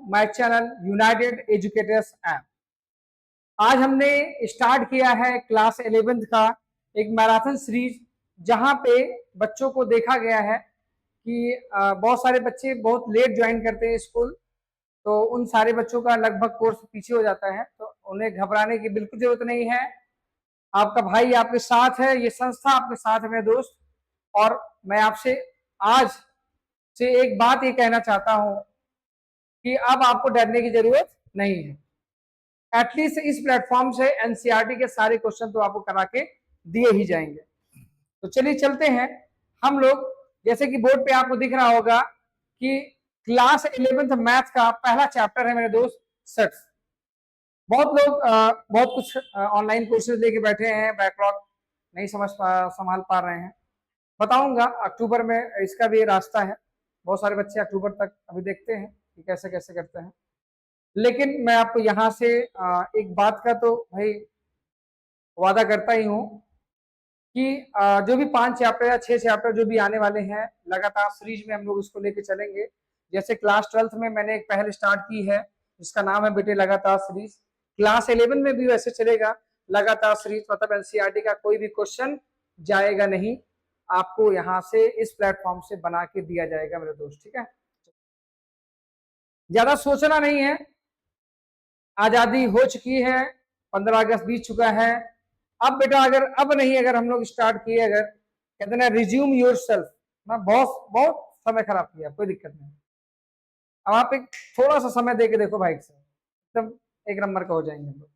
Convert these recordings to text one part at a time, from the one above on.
My channel United educators app. आज हमने start किया है क्लास 11th का एक मैराथन सीरीज, जहां पे बच्चों को देखा गया है कि बहुत सारे बच्चे बहुत लेट ज्वाइन करते हैं स्कूल, तो उन सारे बच्चों का लगभग कोर्स पीछे हो जाता है। तो उन्हें घबराने की बिल्कुल जरूरत नहीं है। आपका भाई आपके साथ है, ये संस्था आपके साथ है मेरे दोस्त। और मैं आपसे आज से एक बात ये कहना चाहता हूं कि अब आपको डरने की जरूरत नहीं है। एटलीस्ट इस प्लेटफॉर्म से एनसीईआरटी के सारे क्वेश्चन तो आपको करा के दिए ही जाएंगे। तो चलिए चलते हैं हम लोग। जैसे कि बोर्ड पे आपको दिख रहा होगा कि क्लास 11th मैथ का पहला चैप्टर है मेरे दोस्त सेट्स। बहुत लोग बहुत कुछ ऑनलाइन कोर्सेज लेके बैठे हैं, बैकलॉग नहीं संभाल पा रहे हैं। बताऊंगा अक्टूबर में इसका भी रास्ता है। बहुत सारे बच्चे अक्टूबर तक अभी देखते हैं कि कैसे कैसे करते हैं। लेकिन मैं आपको यहाँ से एक बात का तो भाई वादा करता ही हूँ कि जो भी 5 चैप्टर या 6 चैप्टर जो भी आने वाले हैं, लगातार सीरीज में हम लोग उसको लेके चलेंगे। जैसे क्लास 12th में मैंने एक पहल स्टार्ट की है जिसका नाम है बेटे लगातार सीरीज। क्लास 11 में भी वैसे चलेगा लगातार सीरीज, मतलब एनसीईआरटी का कोई भी क्वेश्चन जाएगा नहीं, आपको यहाँ से इस प्लेटफॉर्म से बना के दिया जाएगा मेरे दोस्त। ठीक है, ज्यादा सोचना नहीं है। आजादी हो चुकी है, 15 अगस्त बीत चुका है। अब बेटा अगर हम लोग स्टार्ट किए, अगर कहते ना रिज्यूम योर सेल्फ, ना बहुत बहुत समय खराब किया, कोई दिक्कत नहीं। अब आप एक थोड़ा सा समय दे के देखो भाई से, एकदम एक नंबर का हो जाएंगे हम लोग।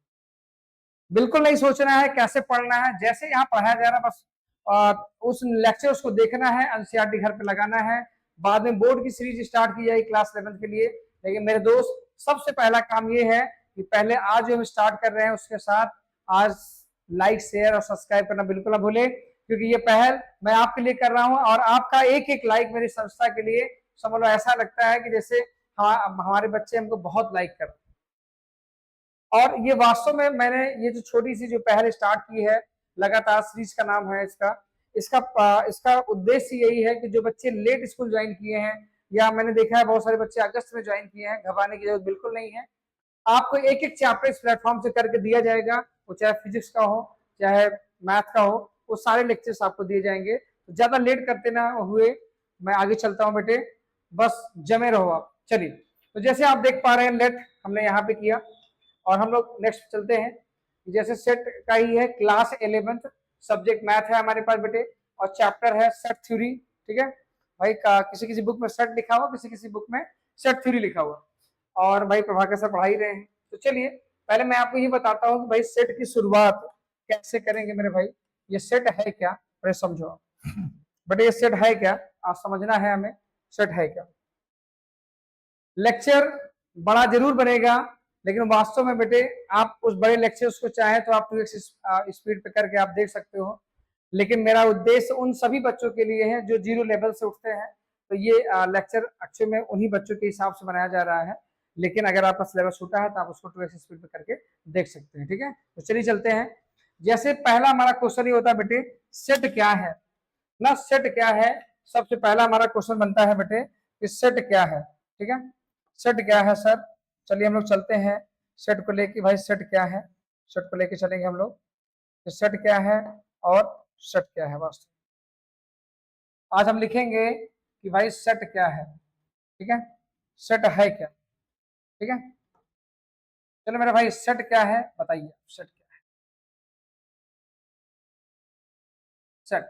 बिल्कुल नहीं सोचना है कैसे पढ़ना है, जैसे यहाँ पढ़ाया जा रहा है बस उस लेक्चर्स को देखना है, एनसीईआरटी घर पे लगाना है। बाद में बोर्ड की सीरीज स्टार्ट की जाएगी क्लास 11th के लिए। लेकिन मेरे दोस्त, सबसे पहला काम ये है कि पहले आज जो हम स्टार्ट कर रहे हैं उसके साथ आज लाइक शेयर और सब्सक्राइब करना बिल्कुल ना भूले, क्योंकि ये पहल मैं आपके लिए कर रहा हूं और आपका एक एक लाइक मेरी संस्था के लिए समझ लो ऐसा लगता है कि जैसे हाँ हमारे बच्चे हमको बहुत लाइक कर। और ये वास्तव में मैंने ये जो छोटी सी जो पहल स्टार्ट की है, लगातार सीरीज का नाम है इसका इसका उद्देश्य यही है कि जो बच्चे लेट स्कूल ज्वाइन किए हैं, या मैंने देखा है बहुत सारे बच्चे अगस्त में ज्वाइन किए हैं, घबराने की जरूरत बिल्कुल नहीं है। आपको एक एक चैप्टर इस प्लेटफॉर्म से करके दिया जाएगा, वो चाहे फिजिक्स का हो चाहे मैथ का हो, वो सारे लेक्चर्स आपको दिए जाएंगे। तो ज्यादा लेट करते ना हुए मैं आगे चलता हूँ बेटे, बस जमे रहो आप। चलिए, तो जैसे आप देख पा रहे हैं लेट हमने यहाँ पे किया और हम लोग नेक्स्ट चलते हैं। जैसे सेट का ही है, क्लास 11th सब्जेक्ट मैथ है हमारे पास बेटे, और चैप्टर है सेट थ्योरी। ठीक है भाई, किसी किसी बुक में सेट लिखा हुआ, किसी किसी बुक में सेट थ्योरी लिखा हुआ, और भाई प्रभाकर सर पढ़ा ही रहे हैं। तो चलिए पहले मैं आपको ये बताता हूँ कि भाई सेट की शुरुआत कैसे करेंगे मेरे भाई। ये सेट है क्या, अरे समझो बेटे, ये सेट है क्या, आप समझना है हमें सेट है क्या। लेक्चर बड़ा जरूर बनेगा, लेकिन वास्तव में बेटे आप उस बड़े लेक्चर्स को चाहें तो आप 2x स्पीड पे करके आप देख सकते हो। लेकिन मेरा उद्देश्य उन सभी बच्चों के लिए है जो 0 लेवल से उठते हैं, तो ये लेक्चर एक्चुअली में उन्हीं बच्चों के हिसाब से बनाया जा रहा है। लेकिन अगर आपका सिलेबस छोटा है तो आप उसको 2x स्पीड पे करके देख सकते हैं। ठीक है, तो चलिए चलते हैं। जैसे पहला हमारा क्वेश्चन ये होता है बेटे, सेट क्या है ना, सेट क्या है। सबसे पहला हमारा क्वेश्चन बनता है बेटे कि सेट क्या है। ठीक है, सेट क्या है सर। चलिए हम लोग चलते हैं सेट को लेके। भाई सेट क्या है, सेट को लेके चलेंगे हम लोग कि सेट क्या है और सेट क्या है। वास्तव आज हम लिखेंगे कि भाई सेट क्या है। ठीक है, सेट है क्या। ठीक है, चलो मेरा भाई सेट क्या है बताइए, सेट क्या है। सेट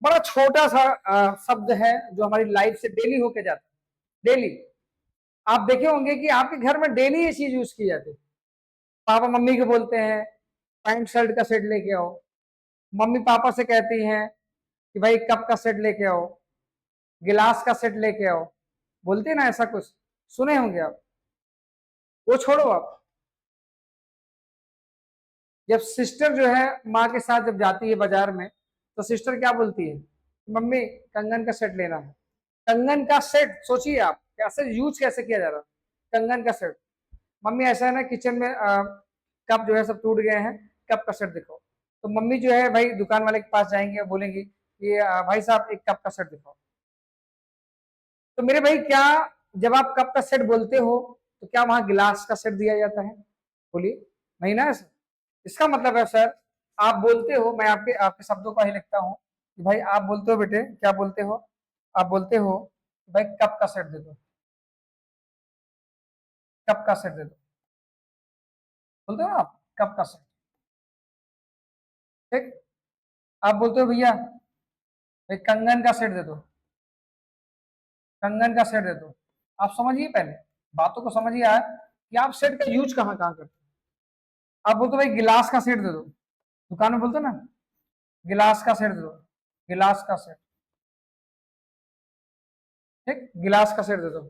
बड़ा छोटा सा शब्द है जो हमारी लाइफ से डेली होके जाता है। डेली आप देखे होंगे कि आपके घर में डेली ये चीज यूज की जाती है। पापा मम्मी को बोलते हैं पैंट शर्ट का सेट लेके आओ, मम्मी पापा से कहती हैं कि भाई कप का सेट लेके आओ, गिलास का सेट लेके आओ, बोलते हैं ना ऐसा कुछ, सुने होंगे आप। वो छोड़ो, आप जब सिस्टर जो है माँ के साथ जब जाती है बाजार में, तो सिस्टर क्या बोलती है, मम्मी कंगन का सेट लेना है। कंगन का सेट सोचिए आप कैसे यूज कैसे किया जा रहा है, कंगन का सेट। मम्मी ऐसा है ना किचन में कप जो है सब टूट गए हैं, कप का सेट दिखाओ। तो मम्मी जो है भाई दुकान वाले के पास जाएंगे और बोलेंगी कि भाई साहब एक कप का सेट दिखाओ। तो मेरे भाई क्या जब आप कप का सेट बोलते हो तो क्या वहां गिलास का सेट दिया जाता है? बोलिए, नहीं ना सर। इसका मतलब है सर, आप बोलते हो, मैं आपके आपके शब्दों का ही लिखता हूँ कि भाई आप बोलते हो बेटे, क्या बोलते हो? आप बोलते हो भाई कप का सेट दे दो, कप का सेट दे दो, बोलते हो ना आप कप का सेट। ठीक। आप बोलते हो भैया भाई कंगन का सेट दे दो, कंगन का सेट दे दो। आप समझिए, पहले बातों को समझिए यार कि आप सेट का यूज कहाँ कहाँ करते हो। आप बोलते हो भाई गिलास का सेट दे दो, दुकान में बोलते हो ना गिलास का सेट दे दो, गिलास का सेट। ठीक, गिलास का सेट दे दो।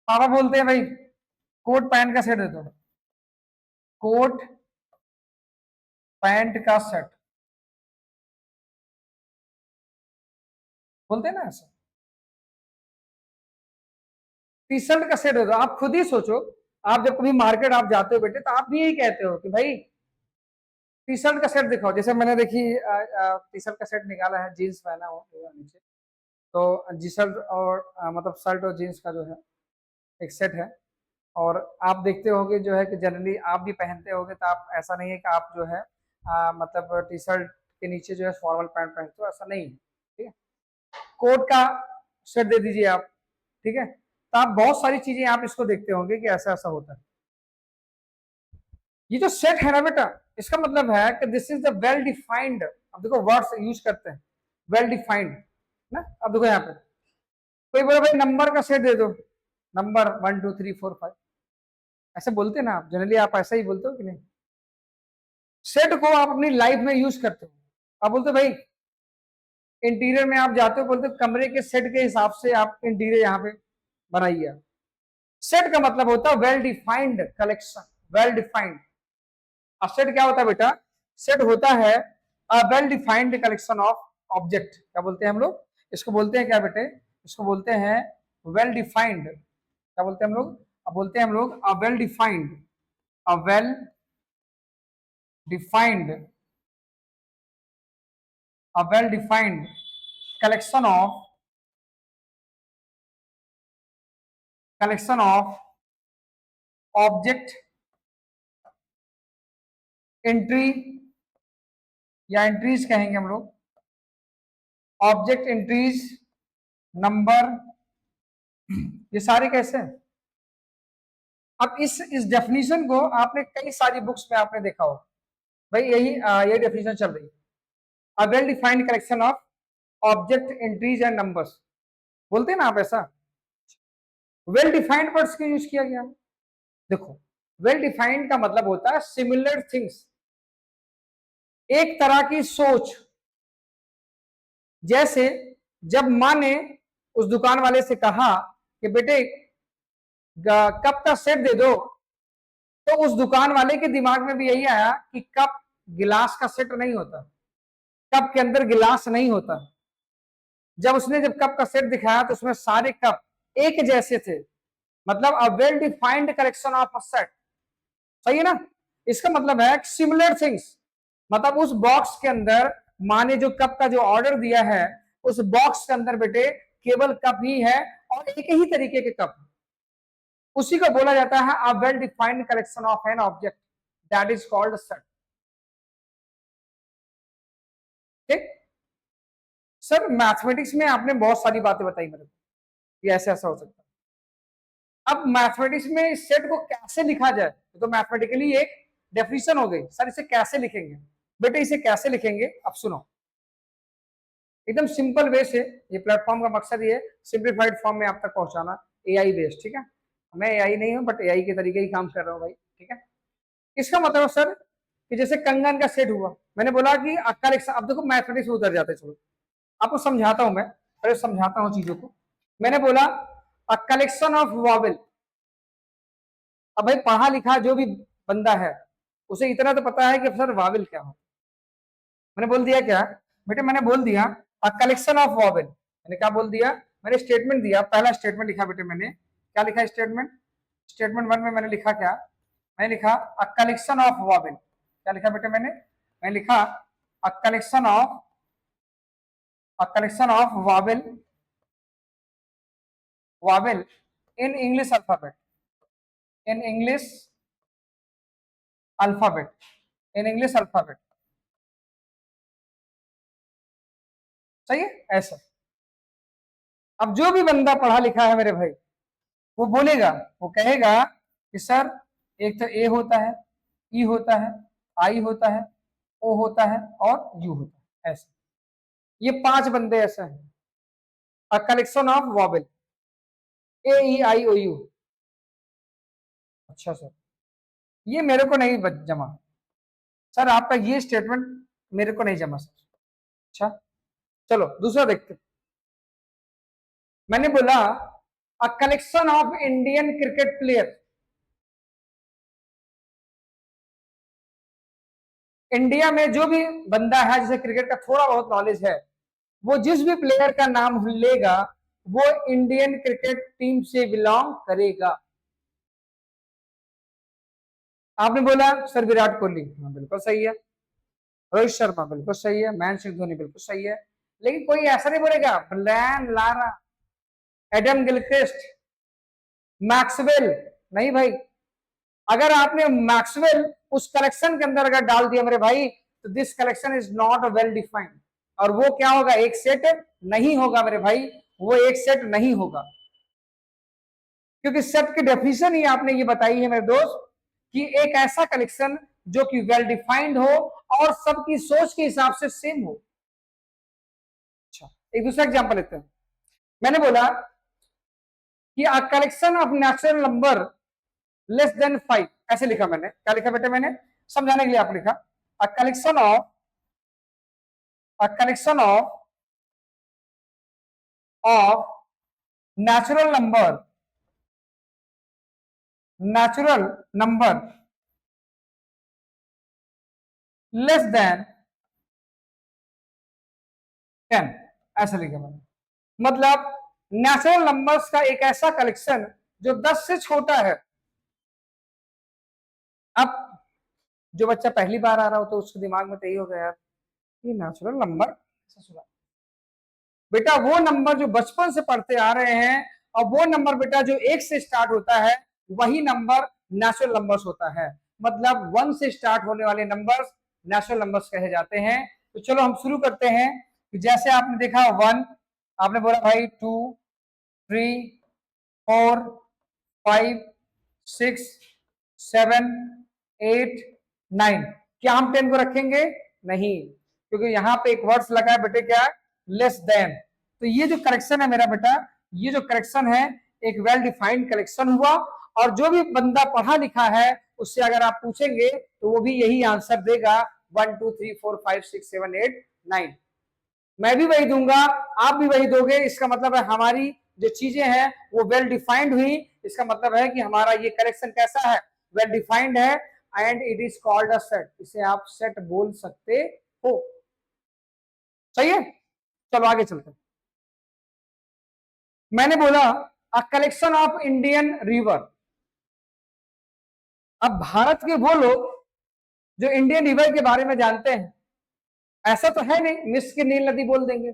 पापा बोलते हैं भाई कोट पैंट का सेट दे दो, कोट पैंट का सेट, बोलते हैं ना ऐसा। टी शर्ट का सेट दे दो। आप खुद ही सोचो, आप जब कभी मार्केट आप जाते हो बेटे तो आप भी यही कहते हो कि भाई टी शर्ट का सेट दिखाओ। जैसे मैंने देखी टी शर्ट का सेट निकाला है, जीन्स पहना हो नीचे, तो जी शर्ट और मतलब शर्ट और जीन्स का जो है एक सेट है। और आप देखते होगे जो है कि जनरली आप भी पहनते होगे, तो आप ऐसा नहीं है कि आप जो है मतलब टी शर्ट के नीचे जो है फॉर्मल पैंट पहनते हो, ऐसा नहीं है। ठीक है, कोट का सेट दे दीजिए आप। ठीक है, तो आप बहुत सारी चीजें आप इसको देखते होंगे कि ऐसा ऐसा होता है। ये जो सेट है ना बेटा, इसका मतलब है कि this is the well defined. अब देखो वर्ड्स यूज करते हैं, वेल डिफाइंड ना। अब देखो यहाँ पे कोई बोले भाई नंबर का सेट दे दो, नंबर 1 2 3 4 5, ऐसे बोलते हैं ना आप, जनरली आप ऐसा ही बोलते हो कि नहीं? सेट को आप अपनी लाइफ में यूज करते हो। आप बोलते हो भाई इंटीरियर में आप जाते हो, बोलते हो कमरे के सेट के हिसाब से आप इंटीरियर यहाँ पे बनाइए। सेट का मतलब होता है well defined collection, well defined. अब सेट क्या होता है बेटा? सेट होता है well defined collection of object. क्या बोलते हैं हम लोग इसको? बोलते हैं क्या बेटे? इसको बोलते हैं वेल डिफाइंड। क्या बोलते हैं हम लोग? अब बोलते हैं हम लोग अ well defined, a well defined, a well defined collection of object entry, या एंट्रीज कहेंगे हम लोग, ऑब्जेक्ट एंट्रीज, नंबर, ये सारे कैसे हैं? अब इस डेफिनेशन को आपने कई सारी बुक्स में आपने देखा हो, भाई यही डेफिनेशन चल रही है, अ well defined collection of object entries and numbers. बोलते हैं ना आप ऐसा। वेल डिफाइंड वर्ड्स क्यों यूज किया गया? देखो, वेल डिफाइंड का मतलब होता है सिमिलर थिंग्स, एक तरह की सोच। जैसे जब माँ ने उस दुकान वाले से कहा कि बेटे कप का सेट दे दो, तो उस दुकान वाले के दिमाग में भी यही आया कि कप गिलास का सेट नहीं होता, कप के अंदर गिलास नहीं होता। जब कप का सेट दिखाया तो उसमें सारे कप एक जैसे थे, मतलब अ well defined collection of a set. सही है ना? इसका मतलब है सिमिलर थिंग्स, मतलब उस बॉक्स के अंदर माँ ने जो कप का जो ऑर्डर दिया है, उस बॉक्स के अंदर बेटे केवल कप ही है और एक ही तरीके के कप, उसी को बोला जाता है अ well defined collection of an object, that is called set. ठीक। सर मैथमेटिक्स में आपने बहुत सारी बातें बताई मेरे को, ये ऐसे ऐसा हो सकता है। अब मैथमेटिक्स में इस सेट को कैसे लिखा जाए, तो मैथमेटिकली एक डेफिनेशन हो गई। सर इसे कैसे लिखेंगे? बेटे इसे कैसे लिखेंगे, अब सुनो, एकदम सिंपल वे से। ये प्लेटफॉर्म का मकसद ये है सिंप्लीफाइड फॉर्म में आप तक पहुंचाना, एआई बेस्ड। ठीक है, मैं एआई नहीं हूं बट एआई के तरीके ही काम कर रहा हूं भाई। ठीक है, इसका मतलब सर कि जैसे कंगन का सेट हुआ, मैंने बोला कि कलेक्शन। अब देखो मैथमेटिक्स में उतर जाते, चलो आपको समझाता हूं मैं, पहले समझाता हूं चीजों को। मैंने बोला अ कलेक्शन ऑफ वॉवेल। अब भाई पढ़ा लिखा जो भी बंदा है उसे इतना तो पता है कि सर वावेल क्या हो। मैंने बोल दिया क्या बेटे? मैंने बोल दिया अ कलेक्शन ऑफ वॉवेल। मैंने क्या बोल दिया? मैंने स्टेटमेंट दिया, पहला स्टेटमेंट लिखा बेटे मैंने। क्या लिखा स्टेटमेंट? स्टेटमेंट वन में मैंने लिखा क्या? मैंने लिखा अ कलेक्शन ऑफ वॉवेल। क्या लिखा बेटे मैंने लिखा अ collection of vowel vowel in English alphabet. In English alphabet. In English alphabet. सही है ऐसा। अब जो भी बंदा पढ़ा लिखा है मेरे भाई, वो बोलेगा, वो कहेगा कि सर एक तो ए होता है, ई होता है, आई होता है, ओ होता है और यू होता है, ऐसा। ये 5 बंदे ऐसे हैं। A collection of vowel, A E I O U. अच्छा सर, ये मेरे को नहीं जमा सर, आपका ये स्टेटमेंट मेरे को नहीं जमा सर। अच्छा चलो दूसरा देखते। मैंने बोला अ collection of Indian cricket player. India में जो भी बंदा है जिसे क्रिकेट का थोड़ा बहुत नॉलेज है, वो जिस भी प्लेयर का नाम लेगा वो इंडियन क्रिकेट टीम से बिलोंग करेगा। आपने बोला सर विराट कोहली, हाँ बिल्कुल सही है। रोहित शर्मा बिल्कुल सही है। महेंद्र सिंह धोनी बिल्कुल सही है। लेकिन कोई ऐसा नहीं बोलेगा Brian Lara, Adam Gilchrist, Maxwell. नहीं भाई, अगर आपने मैक्सवेल उस कलेक्शन के अंदर अगर डाल दिया मेरे भाई, तो this collection is not well defined. और वो क्या होगा, एक सेट नहीं होगा मेरे भाई, वो एक सेट नहीं होगा। क्योंकि सेट की डेफिनेशन ही आपने ये बताई है मेरे दोस्त, कि एक ऐसा कलेक्शन जो कि वेल डिफाइंड हो और सबकी सोच के हिसाब से सेम हो। अच्छा, एक दूसरा एग्जांपल लेते हैं। मैंने बोला कि अ collection of natural number less than 5, ऐसे लिखा मैंने। क्या लिखा बेटे मैंने, समझाने के लिए आप लिखा अ collection of, a collection of natural number, natural number less than 10, ऐसा लिखा मैंने। मतलब नेचुरल नंबर्स का एक ऐसा कलेक्शन जो 10 से छोटा है। अब जो बच्चा पहली बार आ रहा हो तो उसके दिमाग में तो यही होगा यार, ये नेचुरल नंबर ऐसा सुना। बेटा वो नंबर जो बचपन से पढ़ते आ रहे हैं, और वो नंबर बेटा जो 1 से स्टार्ट होता है, वही नंबर नेचुरल नंबर्स होता है। मतलब 1 से स्टार्ट होने वाले नंबर्स नेचुरल नंबर्स कहे जाते हैं। तो चलो हम शुरू करते हैं। जैसे आपने देखा 1, आपने बोला भाई 2, 3, 4, 5, 6, 7, 8, 9। क्या हम 10 को रखेंगे? नहीं, क्योंकि यहां पे एक वर्ड्स लगा है बेटे, क्या? Less than. तो ये जो करेक्शन है मेरा बेटा, ये जो करेक्शन है एक वेल डिफाइंड करेक्शन हुआ। और जो भी बंदा पढ़ा लिखा है उससे अगर आप पूछेंगे तो वो भी यही आंसर देगा, 1 2 3 4 5 6 7 8 9। मैं भी वही दूंगा, आप भी वही दोगे। इसका मतलब है हमारी जो चीजें हैं वो वेल डिफाइंड हुई। इसका मतलब है कि हमारा ये करेक्शन कैसा है, वेल डिफाइंड है। And it is called a set, इसे आप सेट बोल सकते हो। सही है, चलो आगे चलते हैं। मैंने बोला अ कलेक्शन ऑफ इंडियन रिवर। अब भारत के वो लोग जो इंडियन रिवर के बारे में जानते हैं, ऐसा तो है नहीं मिस्र की नील नदी बोल देंगे,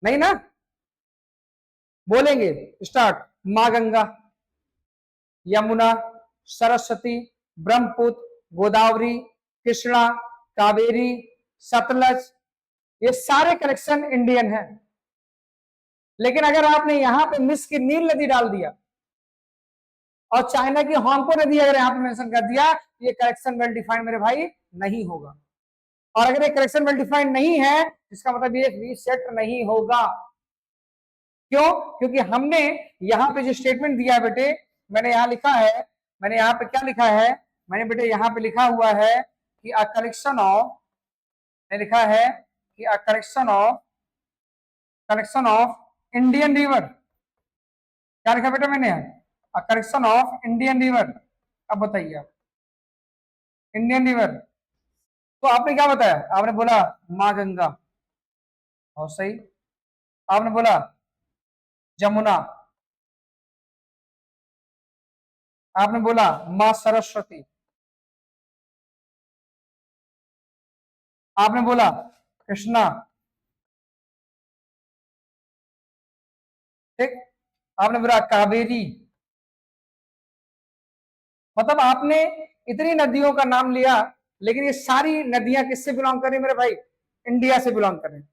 नहीं ना। बोलेंगे स्टार्ट, मां गंगा, यमुना, सरस्वती, ब्रह्मपुत्र, गोदावरी, कृष्णा, कावेरी, सतलज। ये सारे कलेक्शन इंडियन है। लेकिन अगर आपने यहां पे मिस्र की नील नदी डाल दिया और चाइना की हांगकांग नदी अगर यहां पे मेंशन कर दिया, ये करेक्शन वेल डिफाइंड मेरे भाई नहीं होगा। और अगर ये करेक्शन वेल डिफाइंड नहीं है, इसका मतलब ये रीसेट नहीं होगा। क्यों? क्योंकि हमने यहाँ पे जो स्टेटमेंट दिया है बेटे, मैंने यहाँ लिखा है, मैंने यहाँ पे क्या लिखा है, मैंने बेटे यहाँ पे लिखा हुआ है कि अ कलेक्शन ऑफ, मैंने लिखा है कि अ कलेक्शन ऑफ इंडियन रिवर। क्या लिखा बेटा मैंने यहाँ, अ कलेक्शन ऑफ इंडियन रिवर। अब बताइए आप, इंडियन रिवर। तो आपने क्या बताया, आपने बोला माँ गंगा, और सही। आपने बोला जमुना, आपने बोला माँ सरस्वती, आपने बोला कृष्णा, ठीक। आपने बोला कावेरी, मतलब आपने इतनी नदियों का नाम लिया, लेकिन ये सारी नदियां किससे बिलोंग कर रही है मेरे भाई? इंडिया से बिलोंग कर रही है।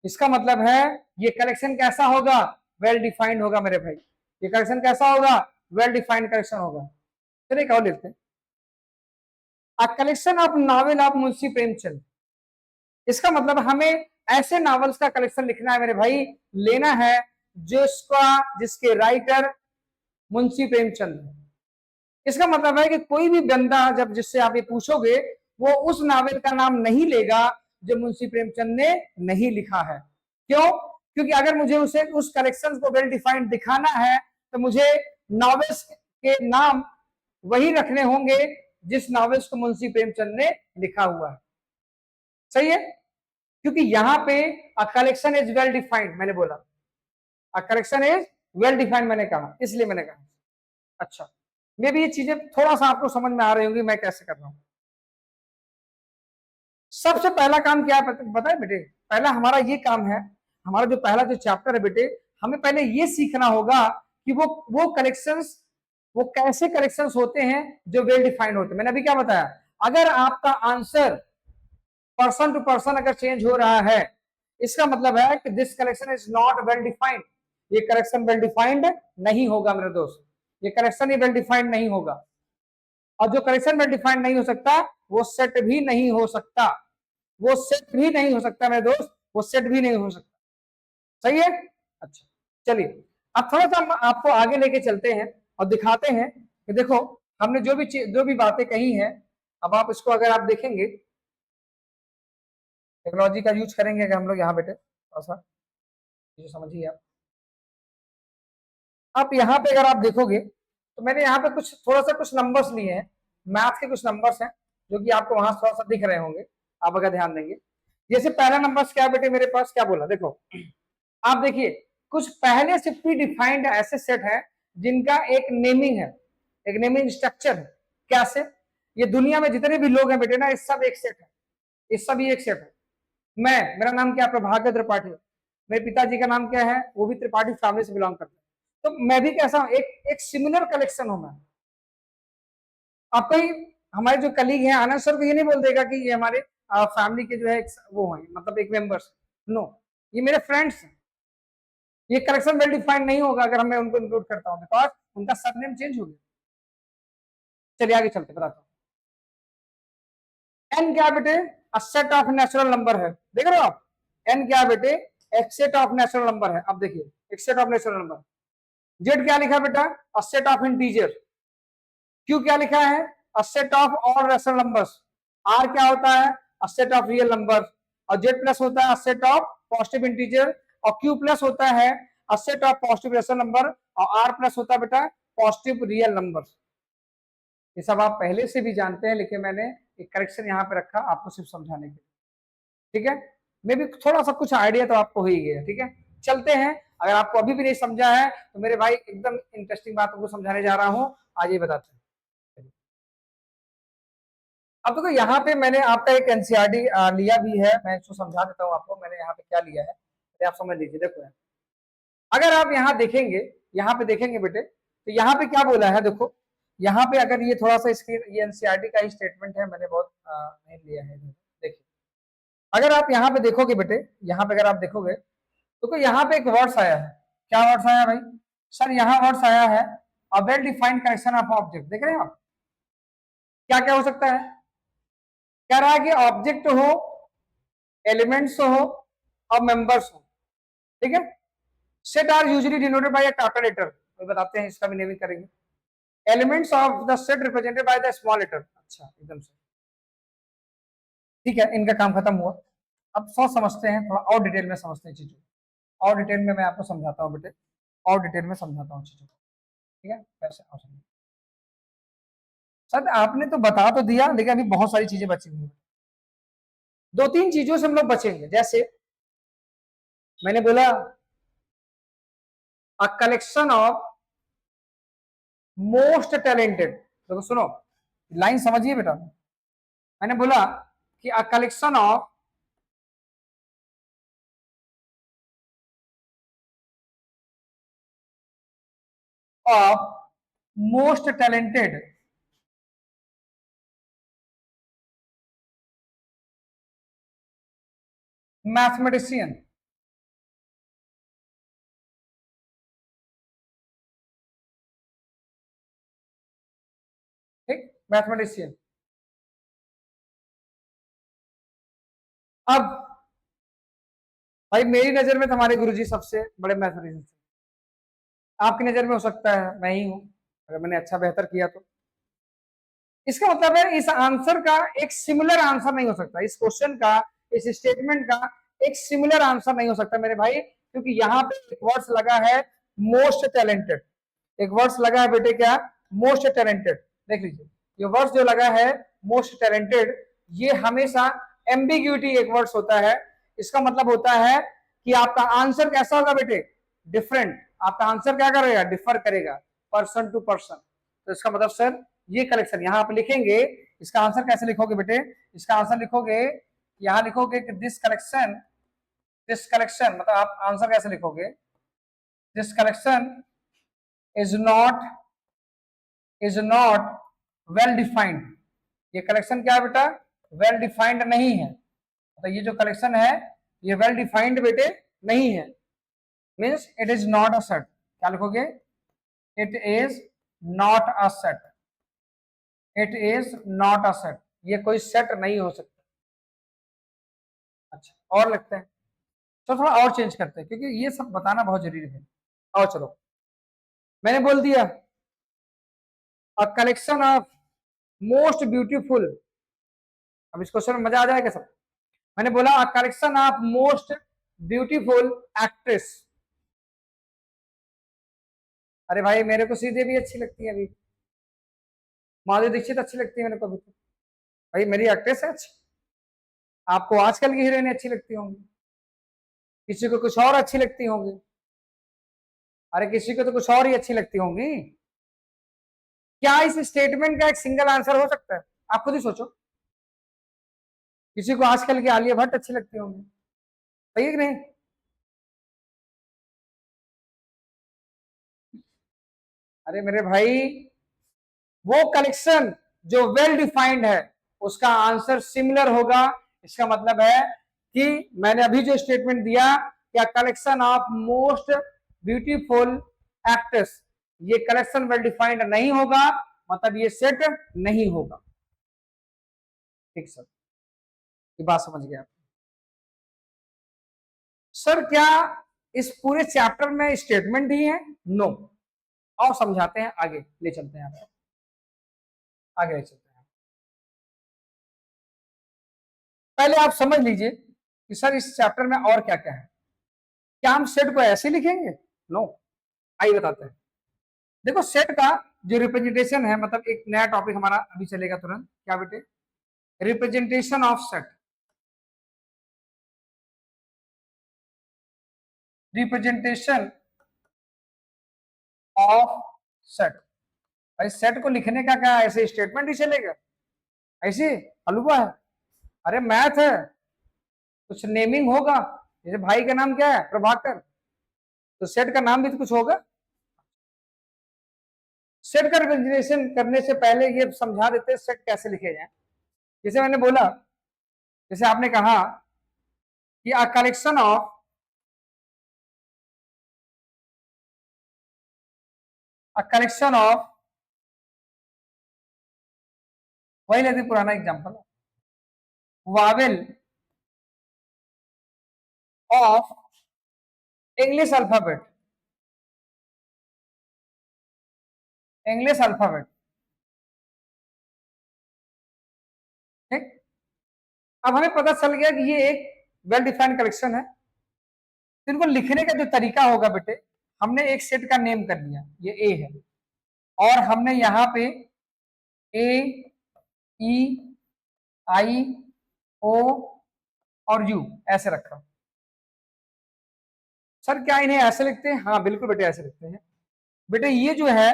इसका मतलब है ये कलेक्शन कैसा होगा? वेल डिफाइंड होगा मेरे भाई। ये कलेक्शन कैसा होगा? वेल डिफाइंड कलेक्शन होगा। चलिए क्या लिखते हैं, a collection of novel of Munshi Premchand. इसका मतलब हमें ऐसे नॉवेल्स का कलेक्शन लिखना है मेरे भाई, लेना है जिसके राइटर मुंशी प्रेमचंद है। इसका मतलब है कि कोई भी बंदा जब जिससे आप ये पूछोगे, वो उस नावल का नाम नहीं लेगा जो मुंशी प्रेमचंद ने नहीं लिखा है। क्यों? क्योंकि अगर मुझे उसे उस कलेक्शन को वेल डिफाइंड दिखाना है तो मुझे नॉवेल्स के नाम वही रखने होंगे जिस नॉवेल्स को मुंशी प्रेमचंद ने लिखा हुआ है। सही है? क्योंकि यहां पे a collection is well defined, मैंने बोला a collection is well defined, मैंने कहा, इसलिए मैंने कहा। अच्छा, मे भी ये चीजें थोड़ा सा आपको समझ में आ रही होंगी मैं कैसे कर रहा हूं। सबसे पहला काम क्या है पता है बेटे? पहला हमारा ये काम है, हमारा जो पहला जो चैप्टर है बेटे, हमें पहले ये सीखना होगा कि वो कलेक्शंस, वो कैसे कलेक्शंस होते हैं जो वेल डिफाइंड होते हैं। मैंने अभी क्या बताया, अगर आपका आंसर पर्सन टू पर्सन अगर चेंज हो रहा है, इसका मतलब है कि this collection is not well defined. ये कलेक्शन वेल डिफाइंड नहीं होगा मेरे दोस्त, ये कलेक्शन ही वेल डिफाइंड नहीं होगा। और जो कलेक्शन वेल डिफाइंड नहीं हो सकता वो सेट भी नहीं हो सकता, वो सेट भी नहीं हो सकता मेरे दोस्त, वो सेट भी नहीं हो सकता। सही है? अच्छा, चलिए अब थोड़ा सा हम आपको आगे लेके चलते हैं और दिखाते हैं कि देखो हमने जो भी बातें कही हैं, अब आप इसको अगर आप देखेंगे, टेक्नोलॉजी का यूज करेंगे अगर हम लोग यहाँ बैठे, थोड़ा सा ये समझिए आप यहाँ पे अगर आप देखोगे तो मैंने यहाँ पे कुछ थोड़ा सा कुछ नंबर्स लिए हैं, मैथ के कुछ नंबर्स हैं जो कि आपको वहां थोड़ा सा दिख रहे होंगे, आप अगर ध्यान देंगे। जैसे पहला नंबर क्या बेटे मेरे पास क्या बोला, देखो आप देखिए, कुछ पहले से प्री डिफाइंड ऐसे सेट है जिनका एक नेमिंग है, एक नेमिंग स्ट्रक्चर है। कैसे? ये दुनिया में जितने भी लोग हैं बेटे ना, ये सब एक सेट है, ये सब ही एक सेट है। मेरा नाम क्या, प्रभाकर त्रिपाठी, मेरे पिताजी का नाम क्या है, वो भी त्रिपाठी फैमिली से बिलोंग करते हैं। तो मैं भी कैसा हूं, एक सिमिलर कलेक्शन हूं मैं। आपको हमारे जो कलीग हैं आनंद सर को ये नहीं बोल देगा कि ये हमारे फैमिली के जो है वो है, मतलब एक मेंबर्स। नो, ये मेरे फ्रेंड्स हैं। ये कलेक्शन वेल डिफाइंड नहीं होगा अगर मैं उनको इंक्लूड करता हूं, बिकॉज उनका सरनेम चेंज हो गया। चलिए आगे चलते बताता हूं। एन क्या बेटे? अ सेट ऑफ नेचुरल नंबर है, देख रहे हो आप? एन क्या बेटे? एक सेट ऑफ नेचुरल नंबर है। अब देखिए, एक set of natural number. Z क्या लिखा बेटा? A set of integer. Q क्या लिखा है? A set of all rational numbers. R क्या होता है? A set of real number. और जेड प्लस होता है a set of positive integer. और क्यू प्लस होता है a set of positive rational number. और आर प्लस होता है बेटा पॉजिटिव रियल नंबर। ये सब आप पहले से भी जानते हैं, लेकिन मैंने एक करेक्शन यहाँ पे रखा आपको सिर्फ समझाने के लिए। ठीक है? मे भी थोड़ा सा कुछ आइडिया तो आपको हो ही गया। ठीक है, चलते हैं। अगर आपको अभी भी नहीं समझा है तो मेरे भाई एकदम इंटरेस्टिंग बात को समझाने जा रहा हूँ, आज ये बताते हैं। अब देखो यहाँ पे मैंने आपका एक एनसीईआरटी लिया भी है, मैं इसको समझा देता हूँ आपको मैंने यहाँ पे क्या लिया है, आप समझ लीजिए। देखो अगर आप यहाँ देखेंगे, यहाँ पे देखेंगे बेटे, तो यहाँ पे क्या बोला है, देखो यहाँ पे अगर ये थोड़ा सा स्क्रीन, ये एनसीईआरटी का ही स्टेटमेंट है, मैंने बहुत नहीं लिया है। देखिए अगर आप यहाँ पे देखोगे बेटे, यहाँ पे अगर आप देखोगे तो यहाँ पे एक वर्ड्स आया है। क्या वर्ड्स आया भाई? सर यहाँ वर्ड्स आया है अ well defined collection of object. देख रहे हैं आप? क्या क्या हो सकता है? कह रहा है कि ऑब्जेक्ट हो, एलिमेंट्स हो और मेंबर्स हो। ठीक है? Set are usually denoted by a capital letter, बताते हैं इसका भी नेमिंग करेंगे। Elements of the set represented by the small letter. अच्छा, एकदम से ठीक है, इनका काम खत्म हुआ। अब समझते हैं, थोड़ा और डिटेल में समझते हैं चीजों, और डिटेल में मैं आपको समझाता हूँ बेटे, और डिटेल में समझाता हूँ चीजों। ठीक है, कैसे सर आपने तो बता तो दिया, लेकिन अभी बहुत सारी चीजें बची हुई हैं। दो तीन चीजों से हम लोग बचेंगे, जैसे मैंने बोला अ कलेक्शन ऑफ मोस्ट टैलेंटेड। देखो सुनो, लाइन समझिए बेटा। मैंने बोला कि अ collection of of most talented mathematician. ठीक, मैथमेटिशियन। अब भाई मेरी नजर में तुम्हारे गुरुजी सबसे बड़े मैथमेटिशियन, आपकी नजर में हो सकता है मैं ही हूं, अगर मैंने अच्छा बेहतर किया तो। इसका मतलब है इस आंसर का एक सिमिलर आंसर नहीं हो सकता, इस क्वेश्चन का, इस स्टेटमेंट का एक सिमिलर आंसर नहीं हो सकता मेरे भाई, क्योंकि यहाँ पे एक वर्ड्स लगा है मोस्ट टैलेंटेड। एक वर्ड्स लगा है बेटे क्या, मोस्ट टैलेंटेड। देख लीजिए ये वर्ड्स जो लगा है मोस्ट टैलेंटेड, ये हमेशा एम्बिग्यूटी एक वर्ड्स होता है। इसका मतलब होता है कि आपका आंसर कैसा होगा बेटे, डिफरेंट। आपका आंसर क्या करेगा, डिफर करेगा पर्सन टू पर्सन। तो इसका मतलब सर ये कलेक्शन यहां आप लिखेंगे, इसका आंसर कैसे लिखोगे बेटे, इसका आंसर लिखोगे, यहां लिखोगे कि दिस कलेक्शन मतलब आप आंसर कैसे लिखोगे, this collection is not well defined. ये कलेक्शन क्या है बेटा, वेल डिफाइंड नहीं है। तो ये जो कलेक्शन है ये वेल डिफाइंड बेटे नहीं है, means it is not a set. क्या लिखोगे, it is not a set, it is not a set, ये कोई सेट नहीं हो सकता। अच्छा और लगता है, तो थोड़ा और चेंज करते हैं क्योंकि ये सब बताना बहुत जरूरी है। और चलो मैंने बोल दिया अ कलेक्शन ऑफ मोस्ट ब्यूटीफुल। अब इस क्वेश्चन में मजा आ जाएगा सब। मैंने बोला अ collection of most beautiful actress. अरे भाई मेरे को सीधे भी अच्छी लगती है, अभी माधुरी दीक्षित अच्छी लगती है मेरे को अभी तो। भाई मेरी एक्ट्रेस है अच्छी, आपको आजकल की हीरोइन अच्छी लगती होंगी, किसी को कुछ और अच्छी लगती होंगी, अरे किसी को तो कुछ और ही अच्छी लगती होंगी। क्या इस स्टेटमेंट का एक सिंगल आंसर हो सकता है, आप खुद ही सोचो। किसी को आजकल की आलिया भट्ट अच्छी लगती होंगी, सही है कि नहीं। अरे मेरे भाई वो कलेक्शन जो वेल डिफाइंड है उसका आंसर सिमिलर होगा। इसका मतलब है कि मैंने अभी जो स्टेटमेंट दिया क्या collection of most beautiful actress, ये कलेक्शन वेल डिफाइंड नहीं होगा, मतलब ये सेट नहीं होगा। ठीक सर, ये बात समझ गया सर। क्या इस पूरे चैप्टर में स्टेटमेंट ही है, नो। और समझाते हैं, आगे ले चलते हैं आपको, आगे ले चलते हैं। पहले आप समझ लीजिए कि सर इस चैप्टर में और क्या क्या है। क्या हम सेट को ऐसे लिखेंगे, नो। आइए बताते हैं। देखो सेट का जो रिप्रेजेंटेशन है, मतलब एक नया टॉपिक हमारा अभी चलेगा तुरंत, क्या बेटे, representation of set. Representation of set. भाई सेट को लिखने का क्या ऐसे स्टेटमेंट ही चलेगा, ऐसे हलवा है, अरे मैथ है, कुछ नेमिंग होगा। जैसे भाई का नाम क्या है, प्रभाकर, तो सेट का नाम भी तो कुछ होगा। सेट का रिप्रेजेंटेशन करने से पहले ये समझा देते हैं सेट कैसे लिखे जाए। जैसे मैंने बोला, जैसे आपने कहा कि अ collection of, a collection of, वही लेते पुराना example, Wavell of English alphabet, English alphabet. ठीक, अब हमें पता चल गया कि ये एक वेल डिफाइंड कलेक्शन है। तो इनको लिखने का जो तरीका होगा बेटे, हमने एक सेट का नेम कर लिया, ये ए है, और हमने यहाँ पे ए, ई, आई, ओ और यू ऐसे रखा। सर क्या इन्हें ऐसे लिखते हैं, हाँ बिल्कुल बेटे ऐसे लिखते हैं। बेटे ये जो है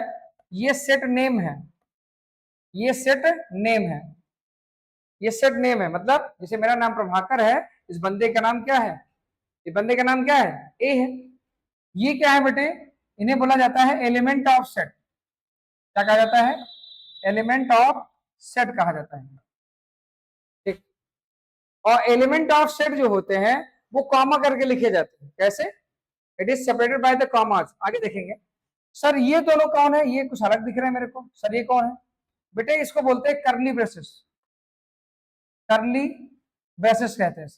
ये सेट नेम है, ये सेट नेम है, ये सेट नेम है। मतलब जैसे मेरा नाम प्रभाकर है, इस बंदे का नाम क्या है, ये बंदे का नाम क्या है, ए है। ये क्या है बेटे, इन्हें बोला जाता है एलिमेंट ऑफ सेट। क्या कहा जाता है? एलिमेंट ऑफ सेट कहा जाता है। ठीक, और एलिमेंट ऑफ सेट जो होते हैं वो कॉमा करके लिखे जाते हैं। कैसे? It is separated by the commas. आगे देखेंगे। सर ये दोनों कौन है? ये कुछ अलग दिख रहा है मेरे को। सर ये कौन है? बेटे इसको बोलते हैं करली ब्रेसेस। करली ब्रेसेस कहते हैं।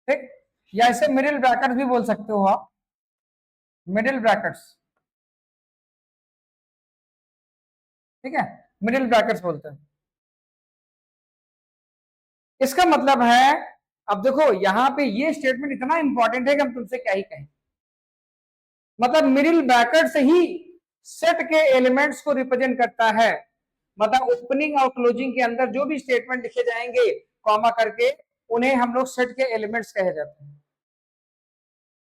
ठीक, या इसे मिडिल ब्रैकेट्स भी बोल सकते हो आप, मिडिल ब्रैकेट्स। ठीक है, मिडिल ब्रैकेट्स बोलते हैं। इसका मतलब है, अब देखो यहां पे ये स्टेटमेंट इतना इंपॉर्टेंट है कि हम तुमसे क्या ही कहें। मतलब मिडिल ब्रैकेट से ही सेट के एलिमेंट्स को रिप्रेजेंट करता है। मतलब ओपनिंग और क्लोजिंग के अंदर जो भी स्टेटमेंट लिखे जाएंगे कॉमा करके, उन्हें हम लोग सेट के एलिमेंट्स कहे जाते हैं।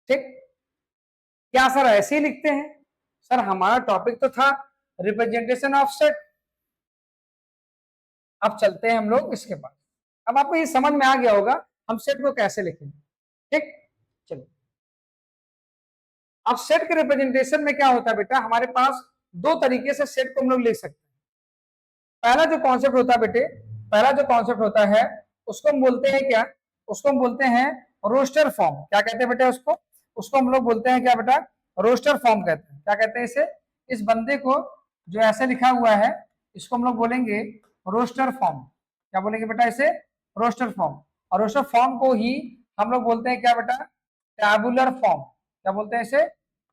ठीक, क्या सर ऐसे ही लिखते हैं? सर हमारा टॉपिक तो था रिप्रेजेंटेशन ऑफ सेट। अब चलते हैं हम लोग इसके बाद। अब आपको ये समझ में आ गया होगा हम सेट को कैसे लिखें। ठीक, चलिए। अब सेट के रिप्रेजेंटेशन में क्या होता है बेटा, हमारे पास दो तरीके से सेट को हम लोग लिख सकते हैं। पहला जो कॉन्सेप्ट होता है बेटे, पहला जो कॉन्सेप्ट होता है उसको हम बोलते हैं क्या? उसको हम बोलते हैं रोस्टर फॉर्म। क्या कहते हैं बेटा उसको? उसको हम लोग बोलते हैं क्या बेटा? रोस्टर फॉर्म कहते हैं। क्या कहते हैं इसे? इस बंदे को जो ऐसे लिखा हुआ है इसको हम लोग बोलेंगे रोस्टर फॉर्म। क्या बोलेंगे बेटा इसे? Roster form. और रोस्टर फॉर्म को ही हम लोग बोलते हैं क्या बेटा? Tabular form. क्या बोलते हैं इसे?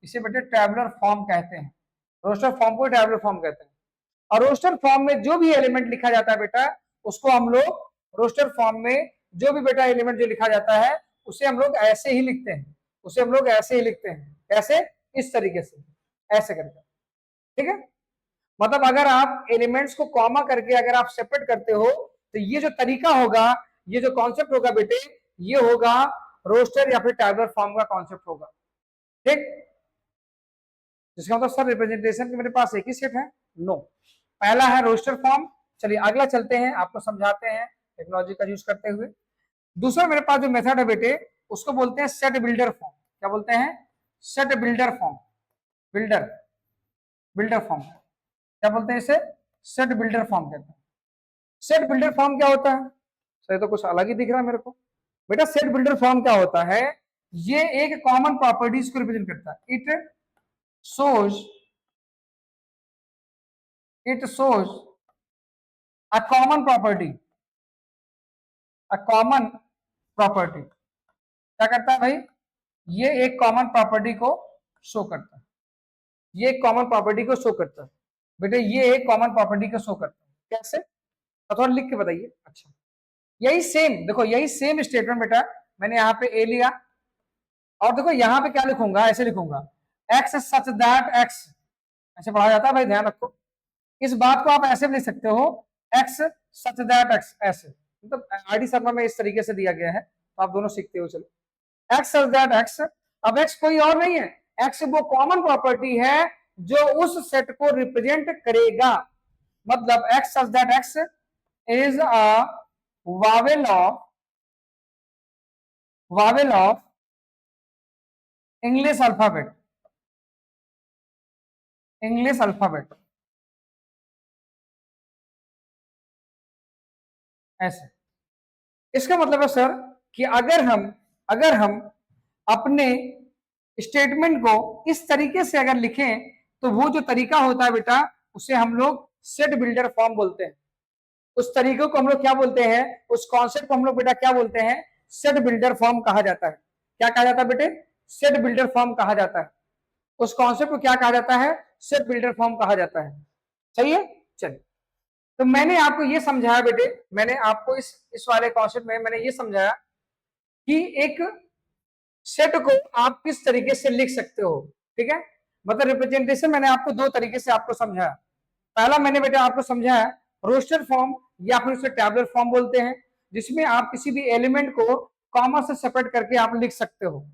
इसे बेटे टैबुलर फॉर्म कहते हैं। रोस्टर फॉर्म को टैबुलर फॉर्म कहते हैं। और रोस्टर फॉर्म में जो भी एलिमेंट लिखा जाता है बेटा, उसको हम लोग रोस्टर फॉर्म में जो भी बेटा एलिमेंट जो लिखा जाता है उसे हम लोग ऐसे ही लिखते हैं। उसे हम लोग ऐसे ही लिखते हैं। कैसे? इस तरीके से, ऐसे करके। ठीक है, मतलब अगर आप एलिमेंट्स को कॉमा करके अगर आप सेपरेट करते हो तो ये जो तरीका होगा, ये जो कॉन्सेप्ट होगा बेटे, ये होगा रोस्टर या फिर टैबुलर फॉर्म का कॉन्सेप्ट होगा। ठीक, जिसका मतलब सर रिप्रेजेंटेशन के मेरे पास एक ही सेट है? नो, पहला है रोस्टर फॉर्म। चलिए अगला चलते हैं, आपको समझाते हैं टेक्नोलॉजी का यूज करते हुए। दूसरा मेरे पास जो मेथड है बेटे उसको बोलते हैं सेट बिल्डर फॉर्म। क्या बोलते हैं? Set builder form. Builder, builder form. क्या बोलते हैं इसे? सेट बिल्डर फॉर्म कहते हैं। सेट बिल्डर फॉर्म क्या होता है? सर तो कुछ अलग ही दिख रहा है मेरे को। बेटा सेट बिल्डर फॉर्म क्या होता है? ये एक कॉमन प्रॉपर्टीज को रिप्रेजेंट करता है। shows it shows a common property, a common property। क्या करता है भाई? ये एक कॉमन प्रॉपर्टी को शो करता है। ये एक कॉमन प्रॉपर्टी को शो करता है बेटे, ये एक कॉमन प्रॉपर्टी को शो करता है। कैसे? तो थोड़ा लिख के बताइए। अच्छा, यही सेम देखो, यही सेम स्टेटमेंट बेटा मैंने यहाँ पे ए लिया और देखो यहाँ पे क्या लिखूंगा, ऐसे लिखूंगा एक्स सच दैट एक्स। ऐसे पढ़ा जाता है भाई, ध्यान रखो। इस बात को आप ऐसे भी लिख सकते हो एक्स सच दैट एक्स। ऐसे मतलब आरडी शर्मा में इस तरीके से दिया गया है, तो आप दोनों सीखते हो। चलो एक्स सच दैट एक्स। अब एक्स कोई और नहीं है, एक्स वो कॉमन प्रॉपर्टी है जो उस सेट को रिप्रेजेंट करेगा। मतलब x such that x is a Wavell of English alphabet. English alphabet ऐसे। इसका मतलब है सर कि अगर हम अपने स्टेटमेंट को इस तरीके से अगर लिखें तो वो जो तरीका होता है बेटा उसे हम लोग सेट बिल्डर फॉर्म बोलते हैं। उस तरीके को हम लोग क्या बोलते हैं? उस कॉन्सेप्ट को हम लोग बेटा क्या बोलते हैं? सेट बिल्डर फॉर्म कहा जाता है। क्या कहा जाता है बेटे? सेट बिल्डर फॉर्म कहा जाता है। उस कॉन्सेप्ट को क्या कहा जाता है? सेट बिल्डर फॉर्म कहा जाता है। सही है, चलिए। तो मैंने आपको ये समझाया बेटे, मैंने आपको इस वाले कॉन्सेप्ट में मैंने ये समझाया कि एक सेट को आप किस तरीके से लिख सकते हो। ठीक है, मतलब रिप्रेजेंटेशन मैंने आपको दो तरीके से आपको समझाया। पहला मैंने बेटा आपको समझाया रोस्टर फॉर्म या फिर उसे टैबुलर फॉर्म बोलते हैं, जिसमें आप किसी भी एलिमेंट को कॉमा से सेपरेट करके आप लिख सकते हो।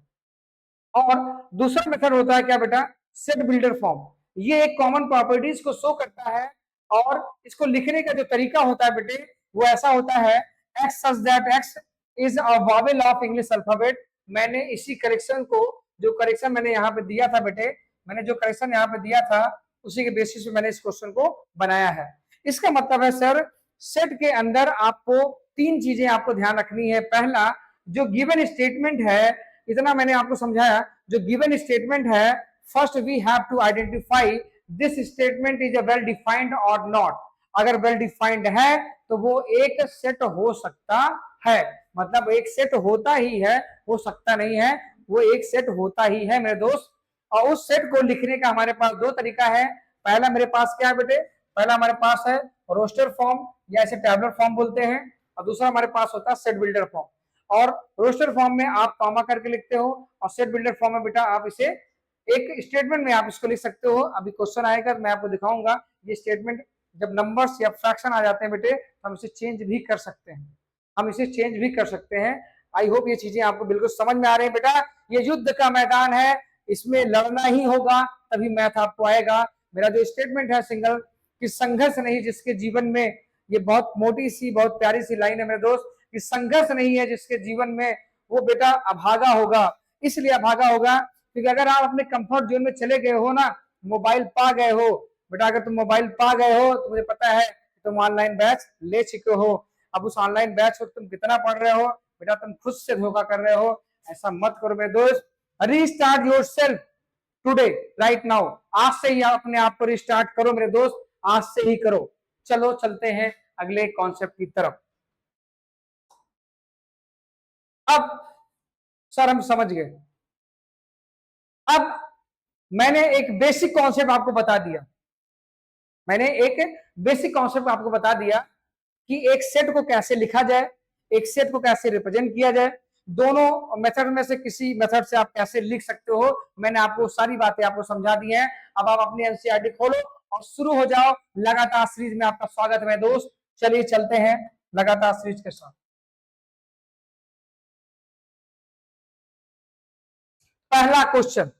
और दूसरा मेथड होता है क्या बेटा? Set builder form. ये एक कॉमन प्रॉपर्टीज को शो करता है और इसको लिखने का जो तरीका होता है बेटे वो ऐसा होता है x such that x is a vowel of English alphabet. मैंने इसी करेक्शन को जो करेक्शन मैंने यहाँ पे दिया था बेटे, मैंने जो करेक्शन यहाँ पे दिया था उसी के बेसिस पे मैंने इस क्वेश्चन को बनाया है। इसका मतलब है सर सेट के अंदर आपको तीन चीजें आपको ध्यान रखनी है। पहला, जो गिवन स्टेटमेंट है, इतना मैंने आपको समझाया, जो गिवन स्टेटमेंट है, first we have to identify this statement is a well defined or not. अगर वेल डिफाइंड है तो वो एक सेट हो सकता है, मतलब एक सेट होता ही है, हो सकता नहीं है, वो एक सेट होता ही है मेरे दोस्त। और उस सेट को लिखने का हमारे पास दो तरीका है। पहला मेरे पास क्या है बेटे, पहला हमारे पास है रोस्टर फॉर्म या इसे टैबलर फॉर्म बोलते हैं, और दूसरा हमारे पास होता है सेट बिल्डर फॉर्म। और रोस्टर फॉर्म में आप कॉमा करके लिखते हो, और सेट बिल्डर फॉर्म में बेटा आप इसे एक स्टेटमेंट में आप इसको लिख सकते हो। अभी क्वेश्चन आएगा मैं आपको दिखाऊंगा ये स्टेटमेंट जब नंबर्स या फ्रैक्शन आ जाते हैं बेटे, हम इसे चेंज भी कर सकते हैं, हम इसे चेंज भी कर सकते हैं। आई होप ये चीजें आपको बिल्कुल समझ में आ रही है बेटा। ये युद्ध का मैदान है, इसमें लड़ना ही होगा, तभी मैथ आपको आएगा। मेरा जो स्टेटमेंट है सिंगल कि संघर्ष नहीं जिसके जीवन में, ये बहुत मोटी सी बहुत प्यारी सी लाइन है मेरे दोस्त, कि संघर्ष नहीं है जिसके जीवन में, वो बेटा अभागा होगा। इसलिए अभागा होगा क्योंकि अगर आप अपने कंफर्ट जोन में चले गए हो ना, मोबाइल पा गए हो बेटा, अगर तुम मोबाइल पा गए हो तो मुझे पता है तुम ऑनलाइन बैच ले चुके हो। अब उस ऑनलाइन बैच को तुम कितना पढ़ रहे हो बेटा, तुम खुद से धोखा कर रहे हो। ऐसा मत करो मेरे दोस्त, restart yourself today right now. आज से ही आप अपने आप को रिस्टार्ट करो मेरे दोस्त, आज से ही करो। चलो चलते हैं अगले कॉन्सेप्ट की तरफ। अब सर हम समझ गए, अब मैंने एक बेसिक कॉन्सेप्ट आपको बता दिया, मैंने एक बेसिक कॉन्सेप्ट आपको बता दिया कि एक सेट को कैसे लिखा जाए, एक सेट को कैसे रिप्रेजेंट किया जाए, दोनों मेथड में से किसी मेथड से आप कैसे लिख सकते हो। मैंने आपको सारी बातें आपको समझा दी हैं। अब आप अपनी एनसीईआरटी खोलो और शुरू हो जाओ। लगातार सीरीज में आपका स्वागत है दोस्त। चलिए चलते हैं लगातार सीरीज के साथ। पहला क्वेश्चन,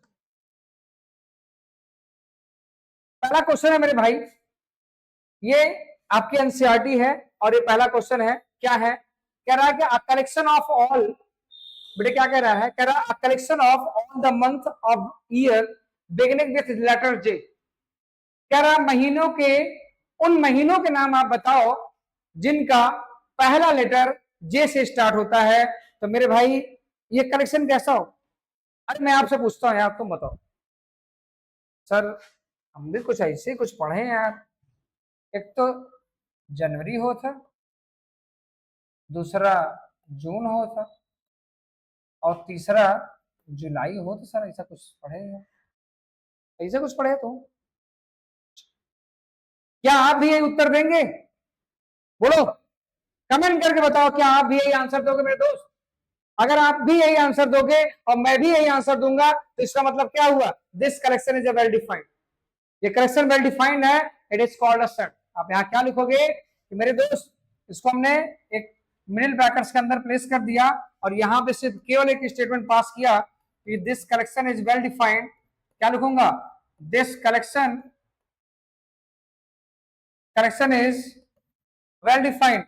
पहला क्वेश्चन है मेरे भाई, ये आपकी एनसीईआरटी है और ये पहला क्वेश्चन है। क्या है, कह रहा है कि अ कलेक्शन ऑफ ऑल, बेटे क्या कह रहा है, कह रहा है a collection of all the month of year beginning with letter J. कह रहा महीनों के, उन महीनों के नाम आप बताओ जिनका पहला लेटर जे से स्टार्ट होता है। तो मेरे भाई ये कलेक्शन कैसा हो, अरे मैं आपसे पूछता हूँ यार, तुम बताओ। सर हम भी कुछ ऐसे कुछ पढ़े यार, एक तो जनवरी हो था, दूसरा जून हो था, और तीसरा जुलाई हो। तो सर ऐसा कुछ पढ़े हैं, ऐसा कुछ पढ़े तो क्या आप भी यही उत्तर देंगे? बोलो, कमेंट करके बताओ, क्या आप भी यही आंसर दोगे मेरे दोस्त? अगर आप भी यही आंसर दोगे और मैं भी यही आंसर दूंगा तो इसका मतलब क्या हुआ, this collection is a well defined. ये कलेक्शन वेल डिफाइंड है, it is called a set. आप यहाँ क्या लिखोगे कि मेरे दोस्त इसको हमने एक मिडिल ब्रैकेट्स के अंदर प्लेस कर दिया और यहाँ पे सिर्फ केवल एक स्टेटमेंट पास किया कि this collection is well defined. क्या लिखूंगा, this collection, collection is well defined,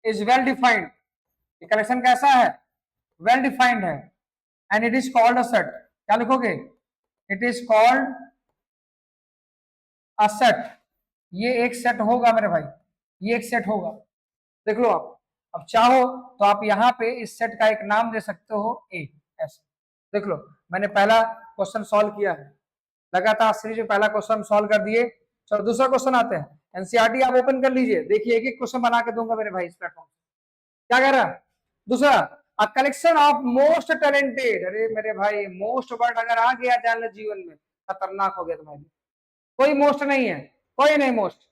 is well defined. ये कलेक्शन कैसा है, वेल डिफाइंड है, and it is called a set. क्या लिखोगे, it is called a set. ये एक सेट होगा मेरे भाई, ये एक सेट होगा। देख लो आप, अब चाहो तो आप यहाँ पे इस सेट का एक नाम दे सकते हो ए, ऐसे। देख लो मैंने पहला क्वेश्चन सॉल्व किया है, लगातार सीरीज में पहला क्वेश्चन सॉल्व कर दिए। चलो दूसरा क्वेश्चन आते हैं। एनसीईआरटी आप ओपन कर लीजिए, देखिए एक एक क्वेश्चन बना के दूंगा मेरे भाई इस प्लेटफॉर्म। क्या कह रहा है दूसरा, अ कलेक्शन ऑफ मोस्ट टैलेंटेड। अरे मेरे भाई मोस्ट वर्ड अगर आ गया जान जीवन में खतरनाक हो गया तुम्हारे लिए। कोई मोस्ट नहीं है, कोई नहीं मोस्ट।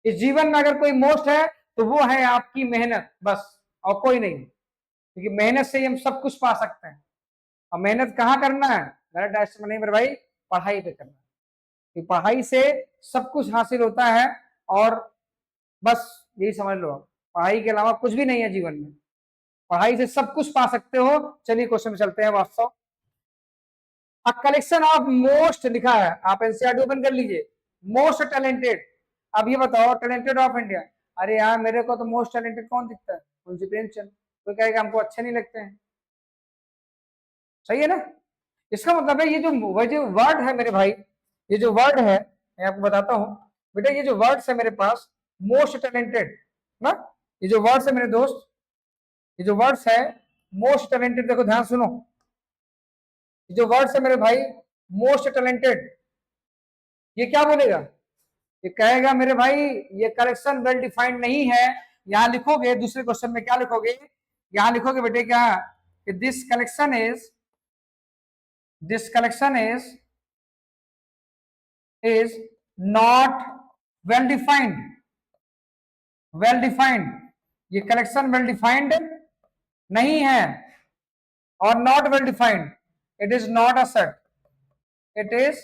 इस जीवन में अगर कोई मोस्ट है तो वो है आपकी मेहनत बस, और कोई नहीं। क्योंकि मेहनत से ही हम सब कुछ पा सकते हैं। और मेहनत कहाँ करना है, मेरा डायरेक्शन में नहीं मेरे भाई, पढ़ाई पे करना है। पढ़ाई से सब कुछ हासिल होता है, और बस यही समझ लो आप, पढ़ाई के अलावा कुछ भी नहीं है जीवन में, पढ़ाई से सब कुछ पा सकते हो। चलिए क्वेश्चन में चलते हैं वास्तव। अ कलेक्शन ऑफ मोस्ट लिखा है, आप एनसीईआरटी ओपन कर लीजिए, मोस्ट टैलेंटेड। अब ये बताओ टैलेंटेड ऑफ इंडिया। अरे यार मेरे को तो मोस्ट टैलेंटेड कौन दिखता है, मुंशी प्रेमचंद। कोई कहेगा हमको अच्छे नहीं लगते हैं। सही है ना। इसका मतलब है ये जो वर्ड है मेरे भाई, ये जो वर्ड है मैं आपको बताता हूं बेटा, ये जो वर्ड्स है मेरे पास, मोस्ट टैलेंटेड ना, ये जो वर्ड्स है मेरे दोस्त, ये जो वर्ड्स है मोस्ट टैलेंटेड, देखो ध्यान सुनो, ये जो वर्ड्स है मेरे भाई मोस्ट टैलेंटेड, ये क्या बोलेगा, ये कहेगा मेरे भाई ये कलेक्शन वेल डिफाइंड नहीं है। यहां लिखोगे दूसरे क्वेश्चन में क्या लिखोगे, यहां लिखोगे बेटे क्या कि this collection is not well defined, well defined, ये कलेक्शन वेल डिफाइंड नहीं है, और not well defined, it is not a set, it is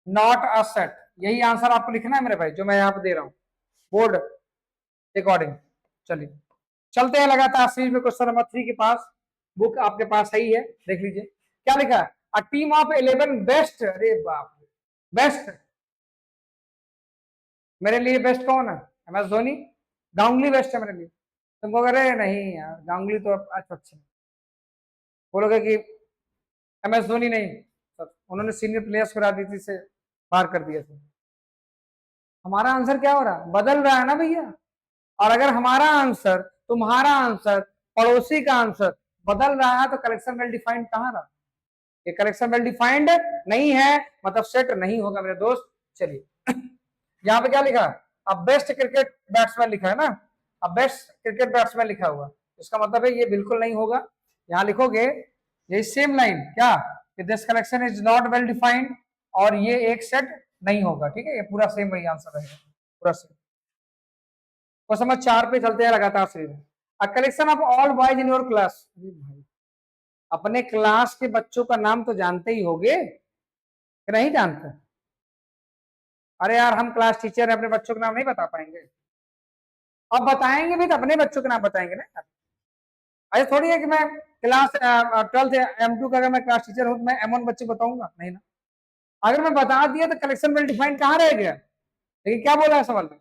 not a set. यही आंसर आपको लिखना है मेरे भाई, जो मैं यहां पे दे रहा हूं बोर्ड अकॉर्डिंग। चलिए चलते हैं लगातार सीरीज में क्वेश्चन नंबर 3 के पास। बुक आपके पास सही है, देख लीजिए क्या लिखा है, अ टीम ऑफ 11 बेस्ट, अरे बाप रे, बेस्ट मेरे लिए बेस्ट कौन है, MS धोनी, गांगुली बेस्ट है मेरे लिए। तुमको अरे नहीं यार गांगुली तो अच्छा बोलोगे कि MS धोनी नहीं, उन्होंने सीनियर प्लेयर्स को राजनीति से बाहर कर दिया था। हमारा आंसर क्या हो रहा है, बदल रहा है ना भैया। और अगर हमारा आंसर, तुम्हारा आंसर, पड़ोसी का आंसर बदल रहा है तो कलेक्शन वेल डिफाइंड कहां रहा, ये कलेक्शन वेल डिफाइंड नहीं है, मतलब सेट नहीं होगा मेरे दोस्त। चलिए यहाँ पे क्या लिखा, अब बेस्ट क्रिकेट बैट्समैन लिखा है ना, अब बेस्ट क्रिकेट बैट्समैन लिखा हुआ, इसका मतलब है ये बिल्कुल नहीं होगा। यहाँ लिखोगे यही सेम लाइन क्या, this collection is not well defined, और ये एक सेट नहीं होगा, ठीक है, ये पूरा सेम वही आंसर रहेगा, पूरा सेम। क्वेश्चन नंबर 4 पे चलते हैं लगातार सीरीज में, अ collection of all boys in your class, अपने क्लास के बच्चों का नाम तो जानते ही होगे कि नहीं जानते, अरे यार हम क्लास टीचर है, अपने बच्चों का नाम नहीं बता पाएंगे, अब बताएंगे भी तो अपने बच्चों का नाम बताएंगे ना, ऐसे थोड़ी है कि मैं क्लास 12th M2 का अगर मैं क्लास टीचर हूं तो मैं M1 बच्चे बताऊंगा, नहीं ना। अगर मैं बता दिया तो कलेक्शन वेल डिफाइंड कहां रह गया, लेकिन क्या बोला है सवाल में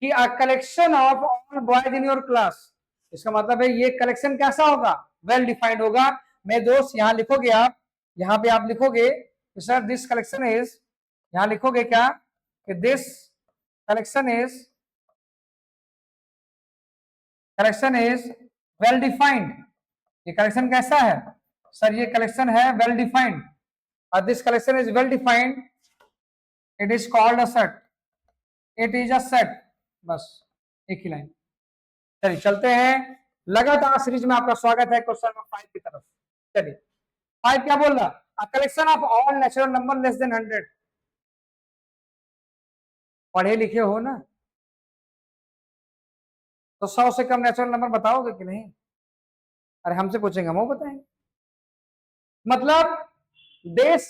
कि अ collection of all boys in your class, इसका मतलब है ये कलेक्शन कैसा होगा, वेल डिफाइंड होगा। मेरे दोस्त यहां लिखोगे आप, यहां पे आप लिखोगे सर दिस कलेक्शन इज, यहां लिखोगे क्या कि this collection is well defined, ये कलेक्शन कैसा है सर, ये कलेक्शन है वेल डिफाइंड, और this collection is well defined, it is called a set, it is a set, बस एक ही लाइन। चलिए चलते हैं लगातार सीरीज में, आपका स्वागत है क्वेश्चन नंबर 5 की तरफ। चलिए 5 क्या बोल रहा, a collection of all natural number less than 100, पढ़े लिखे हो ना, तो 100 से कम नेचुरल नंबर बताओगे कि नहीं, अरे हमसे पूछेंगे हम वो बताएंगे, मतलब देश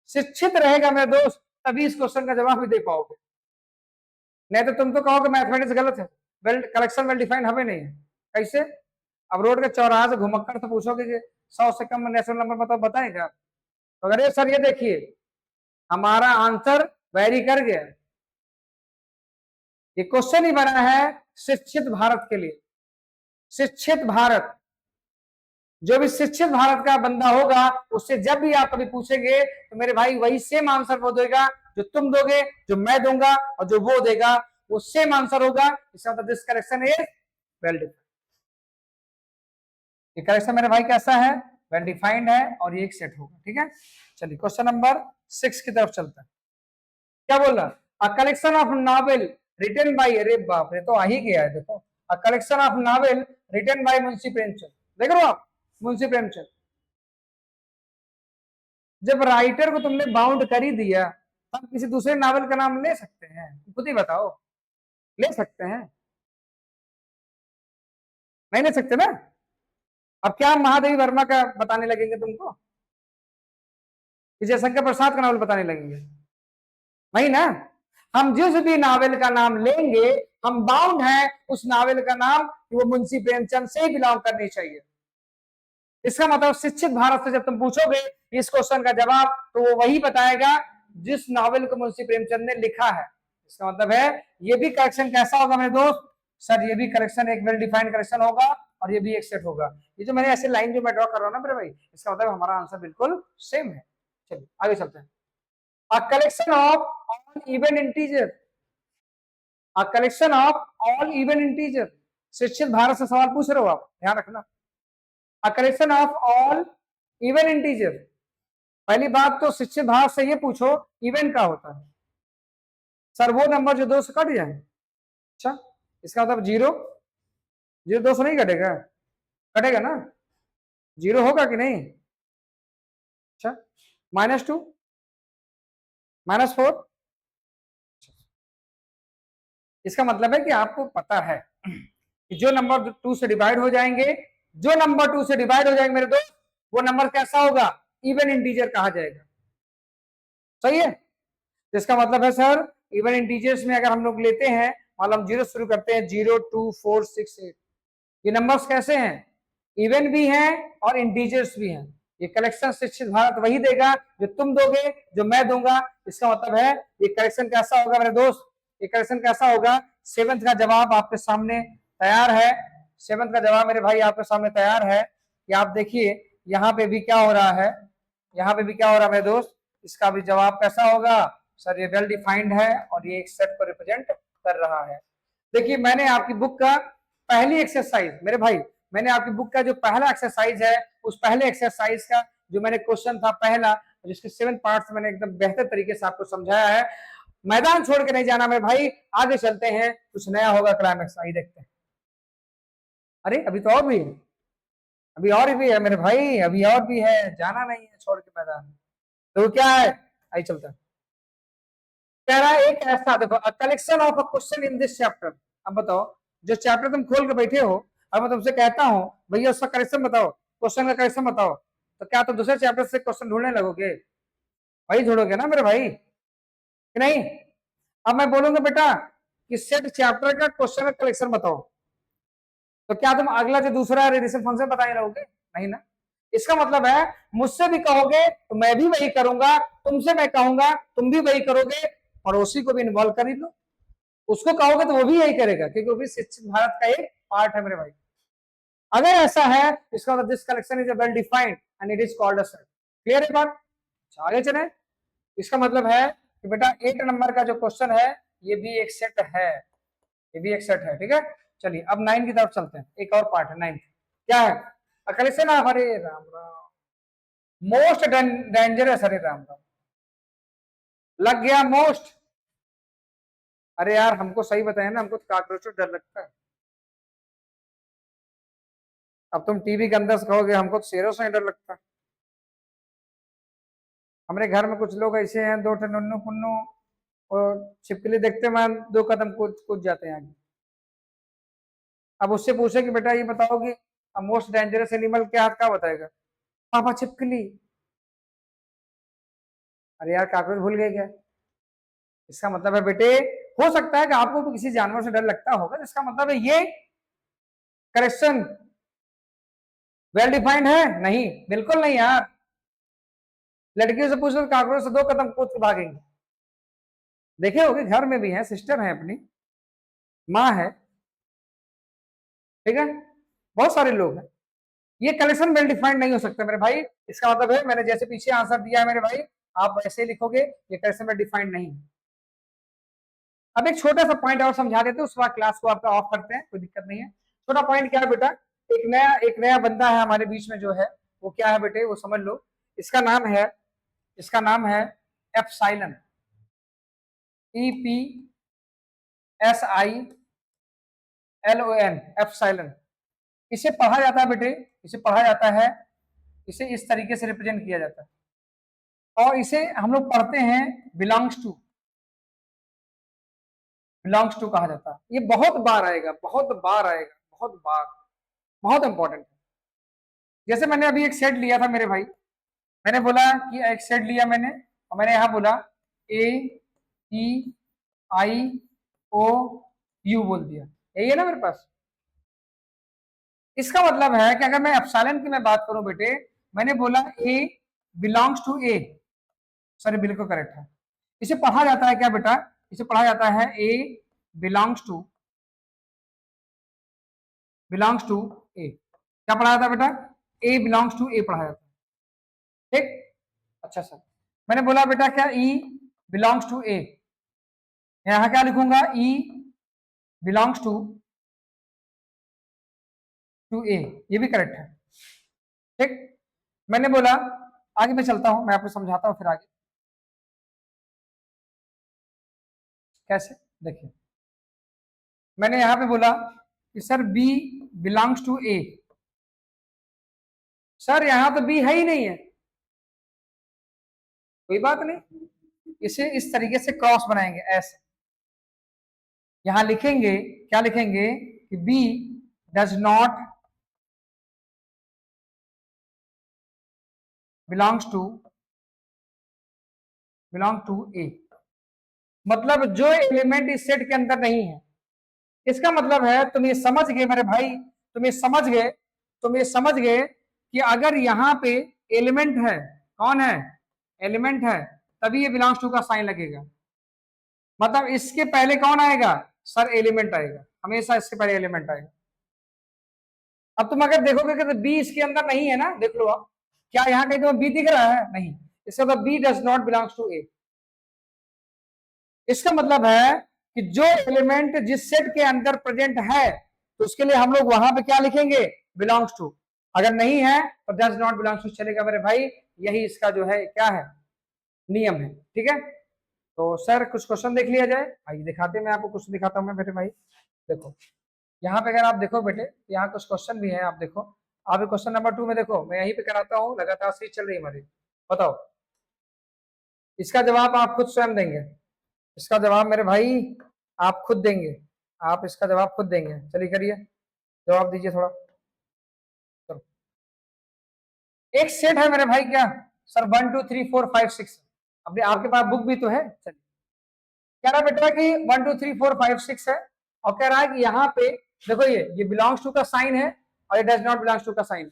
शिक्षित रहेगा मेरे दोस्त, तभी इस क्वेश्चन का जवाब भी दे पाओगे, नहीं तो तुम तो कहोगे मैथमेटिक्स गलत है, वेल कलेक्शन वेल डिफाइंड हमें नहीं है, कैसे, अब रोड के चौराहा से घुमक्कर तो पूछोगे कि 100 से कम नेचुरल नंबर बताओ, बताएगा, तो अगर ये सर ये देखिए हमारा आंसर वेरी कर गया, ये क्वेश्चन ही बना है शिक्षित भारत के लिए, शिक्षित भारत, जो भी शिक्षित भारत का बंदा होगा उससे जब भी आप कभी पूछेंगे तो मेरे भाई वही सेम आंसर वो देगा जो तुम दोगे, जो मैं दूंगा, और जो वो देगा वो सेम आंसर होगा, इसका मतलब this correction is well defined, ये करेक्शन मेरे भाई कैसा है, वेल डिफाइंड है, और ये एक सेट होगा, ठीक है। चलिए क्वेश्चन नंबर 6 की तरफ चलता है, क्या बोल रहा, a collection of novel written by, अरे बाप रे तो आ ही गया है, देखो a collection of novel written by Munshi Premchand, देख रहे हो आप मुंशी प्रेमचंद, जब राइटर को तुमने बाउंड कर ही दिया हम किसी दूसरे नावल का नाम ले सकते हैं, खुद ही बताओ, ले सकते हैं, नहीं ले सकते ना। अब क्या हम महादेवी वर्मा का बताने लगेंगे तुमको, विजय शंकर प्रसाद का नावल बताने लगेंगे, नहीं ना। हम जिस भी नावल का नाम लेंगे हम बाउंड हैं उस नावल का नाम कि वो मुंशी प्रेमचंद से ही बिलोंग करनी चाहिए, इसका मतलब शिक्षित भारत से जब तुम पूछोगे इस क्वेश्चन का जवाब तो वो वही बताएगा जिस नॉवेल को मुंशी प्रेमचंद ने लिखा है, इसका मतलब है ये भी करेक्शन कैसा होगा मेरे दोस्त, सर ये भी करेक्शन एक वेल डिफाइंड करेक्शन होगा, और ये भी एक सेट होगा। ये जो मैंने ऐसे लाइन जो मैं ड्रॉ कर रहा हूँ ना मेरे भाई, इसका मतलब हमारा आंसर बिल्कुल सेम है। चलिए आगे चलते हैं। A collection of all even integer, a collection of all even integer. शिक्षित भारत से सवाल पूछ रहे हो आप, ध्यान रखना। अ collection of all even integer, पहली बात तो शिक्षित भारत से ये पूछो इवन क्या होता है। सर वो नंबर जो 2 से कट जाए। अच्छा, इसका मतलब 0, 0 2 से नहीं कटेगा, कटेगा ना, 0 होगा कि नहीं। अच्छा, -2, -4, इसका मतलब है कि आपको पता है कि जो नंबर 2 से डिवाइड हो जाएंगे, जो नंबर 2 से डिवाइड हो जाएंगे मेरे दोस्त, वो नंबर कैसा होगा, इवन इंटीजर कहा जाएगा। सही है, तो इसका मतलब है सर इवन इंटीजर्स में अगर हम लोग लेते हैं, मान हम 0 शुरू करते हैं, 0 2 4 6 8, ये नंबर्स कैसे हैं, इवन भी हैं और इंटीजर्स भी हैं। ये कलेक्शन शिक्षित भारत वही देगा जो तुम दोगे, जो मैं दूंगा। इसका मतलब है ये कलेक्शन कैसा होगा मेरे दोस्त, ये कलेक्शन कैसा होगा। 7th का जवाब आपके सामने तैयार है, 7th का जवाब मेरे भाई आपके सामने तैयार है कि आप देखिए यहाँ पे भी क्या हो रहा है, यहाँ पे भी क्या हो रहा है मेरे दोस्त। इसका भी जवाब कैसा होगा सर, ये वेल डिफाइंड है और ये एक सेट को रिप्रेजेंट कर रहा है। देखिए मैंने आपकी बुक का पहली एक्सरसाइज मेरे भाई, मैंने आपकी बुक का जो पहला एक्सरसाइज है, उस पहले एक्सरसाइज का जो मैंने क्वेश्चन था पहला, जिसके 7 पार्ट्स मैंने एकदम बेहतर तरीके से आपको समझाया है। मैदान छोड़ के नहीं जाना मेरे भाई, आगे चलते हैं, कुछ नया होगा क्लाइमेक्स, आइए देखते हैं। अरे अभी तो और भी है, अभी और भी है मेरे भाई, अभी और भी है, जाना नहीं है छोड़ के मैदान। तो क्या है, आइए चलते हैं। कह रहा है एक ऐसा, देखो collection of a question in this chapter. अब बताओ जो चैप्टर तुम खोल के बैठे हो, अब मैं तुमसे कहता हूं भैया उसका करेक्शन बताओ, क्वेश्चन का करेक्शन बताओ, तो क्या तुम दूसरे चैप्टर से क्वेश्चन ढूंढने लगोगे, वही ढूंढोगे ना मेरे भाई कि नहीं। अब मैं बोलूंगा बेटा कि सेट चैप्टर का क्वेश्चन का कलेक्शन बताओ, तो क्या तुम अगला जो दूसरा रेडिएशन फंक्शन बताने लगोगे, नहीं ना। इसका मतलब है मुझसे भी कहोगे तो मैं भी वही करूंगा, तुमसे मैं कहूंगा तुम भी वही करोगे, पड़ोसी को भी इन्वॉल्व कर ही लो, उसको कहोगे तो वो भी यही करेगा, क्योंकि वो भी शिक्षित भारत का एक पार्ट है मेरे भाई। अगर ऐसा है इसका मतलब this collection is well defined and it is called a set. Clear है बात, आगे चले। इसका मतलब है कि बेटा 8 नंबर का जो क्वेश्चन है ये भी एक सेट है, ये भी एक सेट है, ठीक है। चलिए अब 9 की तरफ चलते हैं, एक और पार्ट है 9, क्या है, collection of, Hare Ram Ram, most dangerous, Hare Ram Ram, लग गया मोस्ट। अरे यार हमको सही बताया ना, हमको तो काकरोच से डर लगता है। अब तुम टीवी के अंदर से कहोगे हमको तो शेरों से डर लगता है। हमारे घर में कुछ लोग ऐसे हैं, 2 नन्नू पुन्नू, और छिपकली देखते मान 2 कदम कूद कूद जाते हैं आगे। अब उससे पूछे कि बेटा ये बताओ कि मोस्ट डेंजरस एनिमल क्या, क्या बताएगा, पापा छिपकली। अरे यार काकरोच भूल गए क्या। इसका मतलब है बेटे, हो सकता है कि आपको भी किसी जानवर से डर लगता होगा, इसका मतलब है ये करेक्शन वेल डिफाइंड है, नहीं बिल्कुल नहीं यार। लड़कियों से पूछो काकरोच से 2 कदम कूद के भागेंगे। देखे होगे घर में भी है, सिस्टर है अपनी, माँ है, ठीक है, बहुत सारे लोग हैं। ये कलेक्शन वेल डिफाइंड नहीं हो सकता मेरे भाई। इसका मतलब है मैंने जैसे पीछे आंसर दिया है मेरे भाई, आप ऐसे लिखोगे ये कलेक्शन वेल डिफाइंड नहीं है। अब एक छोटा सा पॉइंट और समझा देते हैं, उसके बाद क्लास को आपका ऑफ करते हैं, कोई दिक्कत नहीं है। छोटा पॉइंट क्या है बेटा, एक नया बंदा है हमारे बीच में जो है, वो क्या है बेटे, वो समझ लो। इसका नाम है, इसका नाम है एप्सिलॉन, EPSILON, एप्सिलॉन। इसे पढ़ा जाता है बेटे, इसे पढ़ा जाता है, इसे इस तरीके से रिप्रेजेंट किया जाता है, और इसे हम लोग पढ़ते हैं बिलोंग्स टू, बिलोंग्स टू कहा जाता है। ये बहुत बार आएगा, बहुत बार आएगा, बहुत बार, बहुत इंपॉर्टेंट है। जैसे मैंने अभी एक सेट लिया था मेरे भाई, मैंने बोला कि एक सेट लिया मैंने, और मैंने यहां बोला AEIOU बोल दिया, यही है ना मेरे पास। इसका मतलब है कि अगर मैं एप्सिलॉन की मैं बात करूं बेटे, मैंने बोला A belongs to A, sorry बिल्कुल करेक्ट है। इसे पढ़ा जाता है क्या बेटा, इसे पढ़ा जाता है A बिलोंग्स टू A, क्या पढ़ाया था बेटा? ए बिलोंग्स टू ए पढ़ाया था, ठीक। अच्छा सर, मैंने बोला बेटा क्या ई बिलोंग्स टू ए, यहां क्या लिखूंगा? ई बिलोंग्स टू ए, ये भी करेक्ट है, ठीक। मैंने बोला आगे मैं चलता हूं, मैं आपको समझाता हूं फिर आगे कैसे। देखिए मैंने यहां पे बोला कि sir B belongs to A, sir यहां तो बी है ही नहीं है, कोई बात नहीं, इसे इस तरीके से क्रॉस बनाएंगे ऐसे, यहां लिखेंगे, क्या लिखेंगे कि B does not belongs to A, मतलब जो एलिमेंट इस सेट के अंदर नहीं है। इसका मतलब है तुम ये समझ गए मेरे भाई, तुम ये समझ गए कि अगर यहाँ पे एलिमेंट है, कौन है? एलिमेंट है, तभी ये बिलोंग्स टू का साइन लगेगा। मतलब इसके पहले कौन आएगा? सर एलिमेंट आएगा, हमेशा इसके पहले एलिमेंट आएगा। अब तुम अगर देखोगे कि बी इसके अंदर नहीं है ना, देख लो आप, क्या यहाँ कहीं तुम्हें बी दिख रहा है? नहीं, इसका मतलब B does not belongs to A. इसका मतलब है कि जो एलिमेंट जिस सेट के अंदर प्रेजेंट है तो उसके लिए हम लोग वहां पे क्या लिखेंगे? Belongs to. अगर नहीं है तो डज नॉट बिलोंग्स टू चलेगा मेरे भाई, यही इसका जो है क्या है, नियम है, ठीक है। तो सर कुछ क्वेश्चन देख लिया जाए, आइए दिखाते हैं, मैं आपको कुछ दिखाता हूँ मैं मेरे भाई। देखो यहाँ पे अगर आप देखो बेटे, यहाँ कुछ क्वेश्चन भी है, आप देखो। आप क्वेश्चन नंबर 2 में देखो, मैं यहीं पे कराता हूँ, लगातार सीरीज चल रही है हमारी। बताओ, इसका जवाब आप खुद स्वयं देंगे, इसका जवाब मेरे भाई आप खुद देंगे, आप इसका जवाब खुद देंगे। चलिए करिए, जवाब दीजिए थोड़ा। चलो, एक सेट है मेरे भाई, क्या सर? 1 2 3 4 5 6, अपने आपके पास बुक भी तो है। चलिए, कह रहा बेटा कि 1 2 3 4 5 6 है, और कह रहा है कि यहाँ पे देखो ये बिलोंग्स टू का साइन है और ये डज नॉट बिलोंग्स टू का साइन,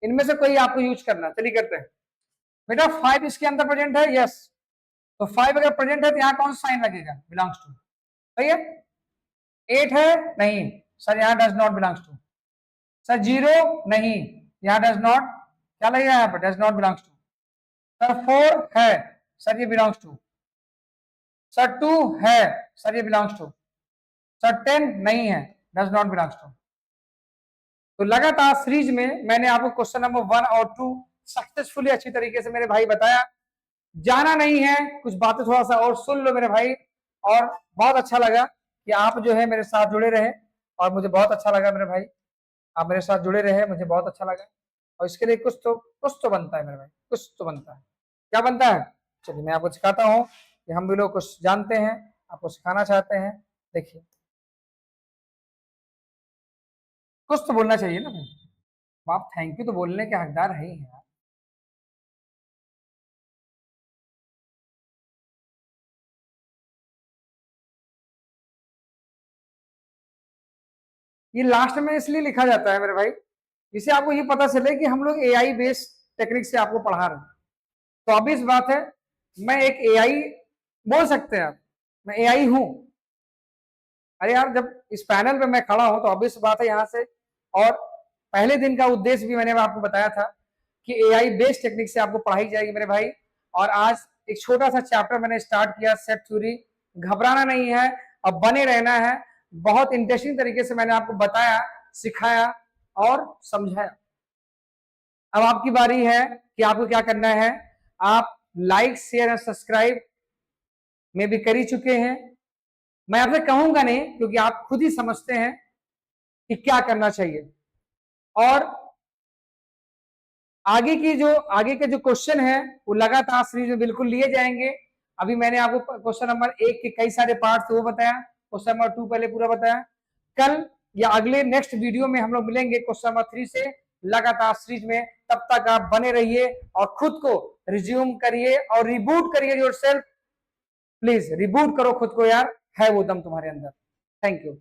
इनमें से कोई आपको यूज करना। चलिए करते हैं बेटा। 5 इसके अंदर प्रेजेंट है, यस, तो 5 अगर प्रेजेंट है तो यहाँ कौन सा साइन लगेगा? बिलोंग्स टू, सही है। 8 है, नहीं सर, यहाँ does not belongs to. Sir 0, नहीं, यहाँ डज नॉट, क्या लगेगा यहाँ पर? Does not belongs to. Sir 4 है, सर ये बिलोंग्स टू। सर 2 है, सर ये बिलोंग्स टू। सर 10 नहीं है, डज नॉट बिलोंग्स टू। तो लगातार सीरीज में मैंने आपको क्वेश्चन नंबर 1 और 2 सक्सेसफुली अच्छी तरीके से मेरे भाई बताया। जाना नहीं है, कुछ बातें थोड़ा सा और सुन लो मेरे भाई, और बहुत अच्छा लगा कि आप जो है मेरे साथ जुड़े रहे, और मुझे बहुत अच्छा लगा मेरे भाई, आप मेरे साथ जुड़े रहे, मुझे बहुत अच्छा लगा। और इसके लिए कुछ तो बनता है मेरे भाई, कुछ तो बनता है। क्या बनता है? चलिए मैं आपको सिखाता हूँ कि हम भी लोग कुछ जानते हैं, आपको सिखाना चाहते हैं। देखिए, कुछ तो बोलना चाहिए ना भाई, आप थैंक यू तो बोलने के हकदार है ही यार। ये लास्ट में इसलिए लिखा जाता है मेरे भाई, जिससे आपको ये पता चले कि हम लोग एआई बेस्ड टेक्निक से आपको पढ़ा रहे हैं। तो ऑब्वियस बात है, मैं एक एआई बोल सकते हैं आप, मैं एआई हूं। अरे यार, जब इस पैनल पे मैं खड़ा हूं तो ऑब्वियस बात है यहाँ से, और पहले दिन का उद्देश्य भी मैंने आपको बताया था कि एआई बेस्ड टेक्निक से आपको पढ़ाई जाएगी मेरे भाई। और आज एक छोटा सा चैप्टर मैंने स्टार्ट किया, सेट थ्योरी। घबराना नहीं है, अब बने रहना है। बहुत इंटरेस्टिंग तरीके से मैंने आपको बताया, सिखाया और समझाया। अब आपकी बारी है कि आपको क्या करना है। आप लाइक शेयर और सब्सक्राइब में भी कर ही चुके हैं, मैं आपसे कहूंगा नहीं, क्योंकि आप खुद ही समझते हैं कि क्या करना चाहिए। और आगे के जो क्वेश्चन है वो लगातार सीरीज में बिल्कुल लिए जाएंगे। अभी मैंने आपको क्वेश्चन नंबर 1 के कई सारे पार्ट्स वो बताया, क्वेश्चन नंबर 2 पहले पूरा बताया। कल या अगले नेक्स्ट वीडियो में हम लोग मिलेंगे क्वेश्चन नंबर 3 से लगातार सीरीज में। तब तक आप बने रहिए और खुद को रिज्यूम करिए और रिबूट करिए योरसेल्फ। प्लीज रिबूट करो खुद को यार, है वो दम तुम्हारे अंदर। Thank you.